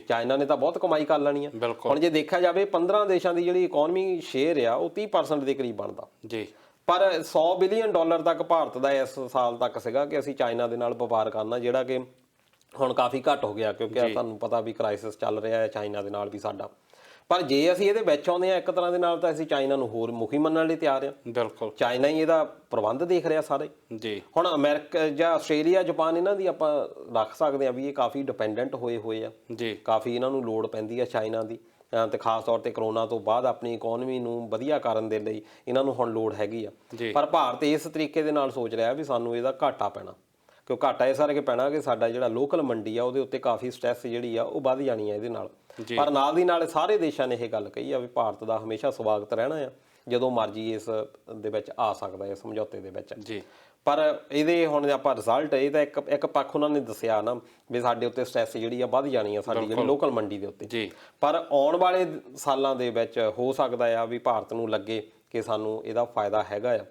ਚਾਈਨਾ ਨੇ ਤਾਂ ਬਹੁਤ ਕਮਾਈ ਕਰ ਲੈਣੀ ਆ। ਹੁਣ ਜੇ ਦੇਖਿਆ ਜਾਵੇ 15 ਦੇਸ਼ਾਂ ਦੀ ਜਿਹੜੀ ਇਕਨੋਮੀ ਸ਼ੇਅਰ ਆ ਉਹ 30% ਦੇ ਕਰੀਬ ਬਣਦਾ, ਪਰ $100 ਬਿਲੀਅਨ ਤੱਕ ਭਾਰਤ ਦਾ ਇਸ ਸਾਲ ਤੱਕ ਸੀਗਾ ਕਿ ਅਸੀਂ ਚਾਈਨਾ ਦੇ ਨਾਲ ਵਪਾਰ ਕਰਨਾ, ਜਿਹੜਾ ਕਿ ਹੁਣ ਕਾਫੀ ਘੱਟ ਹੋ ਗਿਆ ਕਿਉਂਕਿ ਤੁਹਾਨੂੰ ਪਤਾ ਵੀ ਕ੍ਰਾਈਸਿਸ ਚੱਲ ਰਿਹਾ ਹੈ ਚਾਈਨਾ ਦੇ ਨਾਲ ਵੀ ਸਾਡਾ। ਪਰ ਜੇ ਅਸੀਂ ਇਹਦੇ ਵਿੱਚ ਆਉਂਦੇ ਆ ਇੱਕ ਤਰ੍ਹਾਂ ਦੇ ਨਾਲ ਤਾਂ ਅਸੀਂ ਚਾਈਨਾ ਨੂੰ ਹੋਰ ਮੁਖੀ ਮੰਨਣ ਲਈ ਤਿਆਰ ਆ। ਚਾਈਨਾ ਹੀ ਇਹਦਾ ਪ੍ਰਬੰਧ ਦੇਖ ਰਿਹਾ ਸਾਰੇ। ਹੁਣ ਅਮਰੀਕਾ ਜਾਂ ਆਸਟ੍ਰੇਲੀਆ, ਜਾਪਾਨ ਇਹਨਾਂ ਦੀ ਆਪਾਂ ਰੱਖ ਸਕਦੇ ਆ ਵੀ ਇਹ ਕਾਫੀ ਡਿਪੈਂਡੈਂਟ ਹੋਏ ਆ, ਕਾਫੀ ਇਹਨਾਂ ਨੂੰ ਲੋੜ ਪੈਂਦੀ ਆ ਚਾਈਨਾ ਦੀ, ਤੇ ਖਾਸ ਤੌਰ ਤੇ ਕਰੋਨਾ ਤੋਂ ਬਾਅਦ ਆਪਣੀ ਇਕਨੋਮੀ ਨੂੰ ਵਧੀਆ ਕਰਨ ਦੇ ਲਈ ਇਹਨਾਂ ਨੂੰ ਹੁਣ ਲੋੜ ਹੈਗੀ ਆ। ਪਰ ਭਾਰਤ ਇਸ ਤਰੀਕੇ ਦੇ ਨਾਲ ਸੋਚ ਰਿਹਾ ਵੀ ਸਾਨੂੰ ਇਹਦਾ ਘਾਟਾ ਪੈਣਾ, ਕਿਉਂ ਘਾਟਾ ਇਸ ਕਰਕੇ ਪੈਣਾ ਕਿ ਸਾਡਾ ਜਿਹੜਾ ਲੋਕਲ ਮੰਡੀ ਆ ਉਹਦੇ ਉੱਤੇ ਕਾਫੀ ਸਟ੍ਰੈਸ ਜਿਹੜੀ ਆ ਉਹ ਵੱਧ ਜਾਣੀ ਆ ਇਹਦੇ ਨਾਲ। ਪਰ ਨਾਲ ਦੀ ਨਾਲ ਸਾਰੇ ਦੇਸ਼ਾਂ ਨੇ ਇਹ ਗੱਲ ਕਹੀ ਆ ਵੀ ਭਾਰਤ ਦਾ ਹਮੇਸ਼ਾ ਸਵਾਗਤ ਰਹਿਣਾ ਆ, ਜਦੋਂ ਮਰਜ਼ੀ ਇਸ ਦੇ ਵਿੱਚ ਆ ਸਕਦਾ ਹੈ ਸਮਝੌਤੇ ਦੇ ਵਿੱਚ। ਪਰ ਇਹਦੇ ਹੁਣ ਆਪਾਂ ਰਿਜ਼ਲਟ, ਇਹ ਤਾਂ ਇੱਕ ਪੱਖ ਉਹਨਾਂ ਨੇ ਦੱਸਿਆ ਨਾ ਵੀ ਸਾਡੇ ਉੱਤੇ ਸਟ੍ਰੈਸ ਜਿਹੜੀ ਆ ਵੱਧ ਜਾਣੀ ਆ ਸਾਡੀ ਜਿਹੜੀ ਲੋਕਲ ਮੰਡੀ ਦੇ ਉੱਤੇ। ਪਰ ਆਉਣ ਵਾਲੇ ਸਾਲਾਂ ਦੇ ਵਿੱਚ ਹੋ ਸਕਦਾ ਆ ਵੀ ਭਾਰਤ ਨੂੰ ਲੱਗੇ ਕਿ ਸਾਨੂੰ ਇਹਦਾ ਫਾਇਦਾ ਹੈਗਾ ਆ,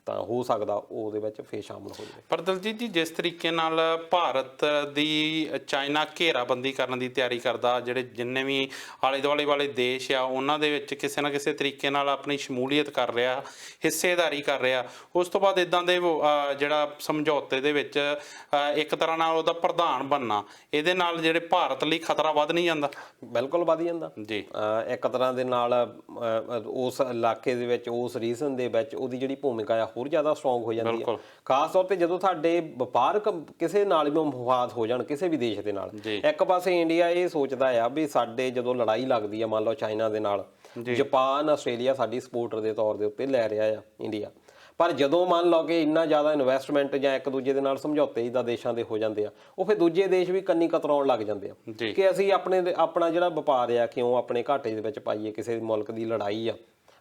ਤਾਂ ਹੋ ਸਕਦਾ ਉਹਦੇ ਵਿੱਚ ਫੇਰ ਸ਼ਾਮਲ ਹੋ ਜਾਵੇ। ਪਰ ਦਲਜੀਤ ਜੀ, ਜਿਸ ਤਰੀਕੇ ਨਾਲ ਭਾਰਤ ਦੀ ਚਾਈਨਾ ਘੇਰਾਬੰਦੀ ਕਰਨ ਦੀ ਤਿਆਰੀ ਕਰਦਾ, ਜਿਹੜੇ ਜਿੰਨੇ ਵੀ ਆਲੇ ਦੁਆਲੇ ਵਾਲੇ ਦੇਸ਼ ਆ ਉਹਨਾਂ ਦੇ ਵਿੱਚ ਕਿਸੇ ਨਾ ਕਿਸੇ ਤਰੀਕੇ ਨਾਲ ਆਪਣੀ ਸ਼ਮੂਲੀਅਤ ਕਰ ਰਿਹਾ, ਹਿੱਸੇਦਾਰੀ ਕਰ ਰਿਹਾ, ਉਸ ਤੋਂ ਬਾਅਦ ਇੱਦਾਂ ਦੇ ਜਿਹੜਾ ਸਮਝੌਤੇ ਦੇ ਵਿੱਚ ਇੱਕ ਤਰ੍ਹਾਂ ਨਾਲ ਉਹਦਾ ਪ੍ਰਧਾਨ ਬਣਨਾ, ਇਹਦੇ ਨਾਲ ਜਿਹੜੇ ਭਾਰਤ ਲਈ ਖਤਰਾ ਵੱਧ ਨਹੀਂ ਜਾਂਦਾ? ਬਿਲਕੁਲ ਵੱਧ ਜਾਂਦਾ ਇੱਕ ਤਰ੍ਹਾਂ ਦੇ ਨਾਲ। ਉਸ ਇਲਾਕੇ ਦੇ ਵਿੱਚ, ਉਸ ਰੀਜਨ ਦੇ ਵਿੱਚ ਉਹਦੀ ਜਿਹੜੀ ਭੂਮਿਕਾ ਆ ਹੋਰ ਜ਼ਿਆਦਾ ਸਟਰੋਂਗ ਹੋ ਜਾਂਦੀ ਹੈ। ਖਾਸ ਤੌਰ ਤੇ ਜਦੋਂ ਤੁਹਾਡੇ ਵਪਾਰਕ ਕਿਸੇ ਨਾਲ ਵੀ ਮਫਾਦ ਹੋ ਜਾਣ, ਕਿਸੇ ਵੀ ਦੇਸ਼ ਦੇ ਨਾਲ। ਇੱਕ ਪਾਸੇ ਇੰਡੀਆ ਇਹ ਸੋਚਦਾ ਆ ਵੀ ਸਾਡੇ ਜਦੋਂ ਲੜਾਈ ਲੱਗਦੀ ਆ ਮੰਨ ਲਓ ਚਾਈਨਾ ਦੇ ਨਾਲ, ਜਾਪਾਨ, ਆਸਟ੍ਰੇਲੀਆ ਸਾਡੀ ਸਪੋਰਟਰ ਦੇ ਤੌਰ ਦੇ ਉੱਤੇ ਲੈ ਰਿਹਾ ਆ ਇੰਡੀਆ। ਪਰ ਜਦੋਂ ਮੰਨ ਲਓ ਕਿ ਇੰਨਾ ਜ਼ਿਆਦਾ ਇਨਵੈਸਟਮੈਂਟ ਜਾਂ ਇੱਕ ਦੂਜੇ ਦੇ ਨਾਲ ਸਮਝੌਤੇ ਜਿੱਦਾਂ ਦੇਸ਼ਾਂ ਦੇ ਹੋ ਜਾਂਦੇ ਆ, ਉਹ ਫਿਰ ਦੂਜੇ ਦੇਸ਼ ਵੀ ਕੰਨੀ ਕਤਰਾਉਣ ਲੱਗ ਜਾਂਦੇ ਆ ਕਿ ਅਸੀਂ ਆਪਣਾ ਜਿਹੜਾ ਵਪਾਰ ਆ ਕਿਉਂ ਆਪਣੇ ਘਾਟੇ ਦੇ ਵਿੱਚ ਪਾਈਏ, ਕਿਸੇ ਮੁਲਕ ਦੀ ਲੜਾਈ ਆ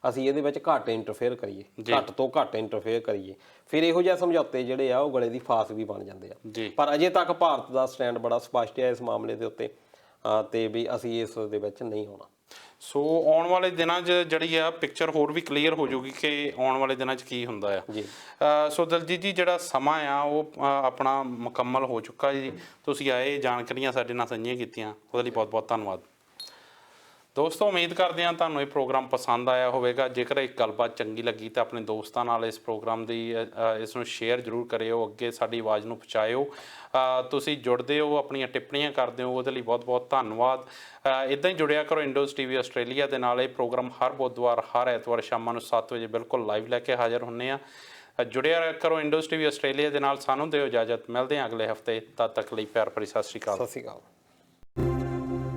ਅਸੀਂ ਇਹਦੇ ਵਿੱਚ ਘੱਟ ਇੰਟਰਫੇਅਰ ਕਰੀਏ, ਘੱਟ ਤੋਂ ਘੱਟ ਇੰਟਰਫੇਅਰ ਕਰੀਏ। ਫਿਰ ਇਹੋ ਜਿਹੇ ਸਮਝੌਤੇ ਜਿਹੜੇ ਆ ਉਹ ਗਲੇ ਦੀ ਫਾਸ ਵੀ ਬਣ ਜਾਂਦੇ ਆ। ਪਰ ਅਜੇ ਤੱਕ ਭਾਰਤ ਦਾ ਸਟੈਂਡ ਬੜਾ ਸਪਸ਼ਟ ਹੈ ਇਸ ਮਾਮਲੇ ਦੇ ਉੱਤੇ, ਤੇ ਵੀ ਅਸੀਂ ਇਸ ਦੇ ਵਿੱਚ ਨਹੀਂ ਆਉਣਾ। ਸੋ ਆਉਣ ਵਾਲੇ ਦਿਨਾਂ 'ਚ ਜਿਹੜੀ ਆ ਪਿਕਚਰ ਹੋਰ ਵੀ ਕਲੀਅਰ ਹੋ ਜਾਊਗੀ ਕਿ ਆਉਣ ਵਾਲੇ ਦਿਨਾਂ 'ਚ ਕੀ ਹੁੰਦਾ ਆ। ਸੋ ਦਲਜੀਤ ਜੀ, ਜਿਹੜਾ ਸਮਾਂ ਆ ਉਹ ਆਪਣਾ ਮੁਕੰਮਲ ਹੋ ਚੁੱਕਾ ਜੀ। ਤੁਸੀਂ ਆਏ, ਜਾਣਕਾਰੀਆਂ ਸਾਡੇ ਨਾਲ ਸਾਂਝੀਆਂ ਕੀਤੀਆਂ, ਉਹਦੇ ਲਈ ਬਹੁਤ ਬਹੁਤ ਧੰਨਵਾਦ। ਦੋਸਤੋ, ਉਮੀਦ ਕਰਦੇ ਹਾਂ ਤੁਹਾਨੂੰ ਇਹ ਪ੍ਰੋਗਰਾਮ ਪਸੰਦ ਆਇਆ ਹੋਵੇਗਾ। ਜੇਕਰ ਇਹ ਗੱਲਬਾਤ ਚੰਗੀ ਲੱਗੀ ਤਾਂ ਆਪਣੇ ਦੋਸਤਾਂ ਨਾਲ ਇਸ ਪ੍ਰੋਗਰਾਮ ਦੀ ਇਸ ਨੂੰ ਸ਼ੇਅਰ ਜ਼ਰੂਰ ਕਰਿਓ, ਅੱਗੇ ਸਾਡੀ ਆਵਾਜ਼ ਨੂੰ ਪਹੁੰਚਾਇਓ। ਤੁਸੀਂ ਜੁੜਦੇ ਹੋ, ਆਪਣੀਆਂ ਟਿੱਪਣੀਆਂ ਕਰਦੇ ਹੋ, ਉਹਦੇ ਲਈ ਬਹੁਤ ਬਹੁਤ ਧੰਨਵਾਦ। ਇੱਦਾਂ ਹੀ ਜੁੜਿਆ ਕਰੋ ਇੰਡੋਜ਼ ਟੀਵੀ ਆਸਟ੍ਰੇਲੀਆ ਦੇ ਨਾਲ। ਇਹ ਪ੍ਰੋਗਰਾਮ ਹਰ ਬੁੱਧਵਾਰ, ਹਰ ਐਤਵਾਰ ਸ਼ਾਮਾਂ ਨੂੰ 7 ਵਜੇ ਬਿਲਕੁਲ ਲਾਈਵ ਲੈ ਕੇ ਹਾਜ਼ਰ ਹੁੰਦੇ ਆ। ਜੁੜਿਆ ਕਰੋ ਇੰਡੋਜ਼ ਟੀਵੀ ਆਸਟ੍ਰੇਲੀਆ ਦੇ ਨਾਲ। ਸਾਨੂੰ ਦਿਓ ਇਜਾਜ਼ਤ, ਮਿਲਦੇ ਹਾਂ ਅਗਲੇ ਹਫਤੇ। ਤਦ ਤੱਕ ਲਈ ਪਿਆਰ ਭਰੀ ਸਤਿ ਸ਼੍ਰੀ ਅਕਾਲ। ਸਤਿ ਸ਼੍ਰੀ ਅਕਾਲ।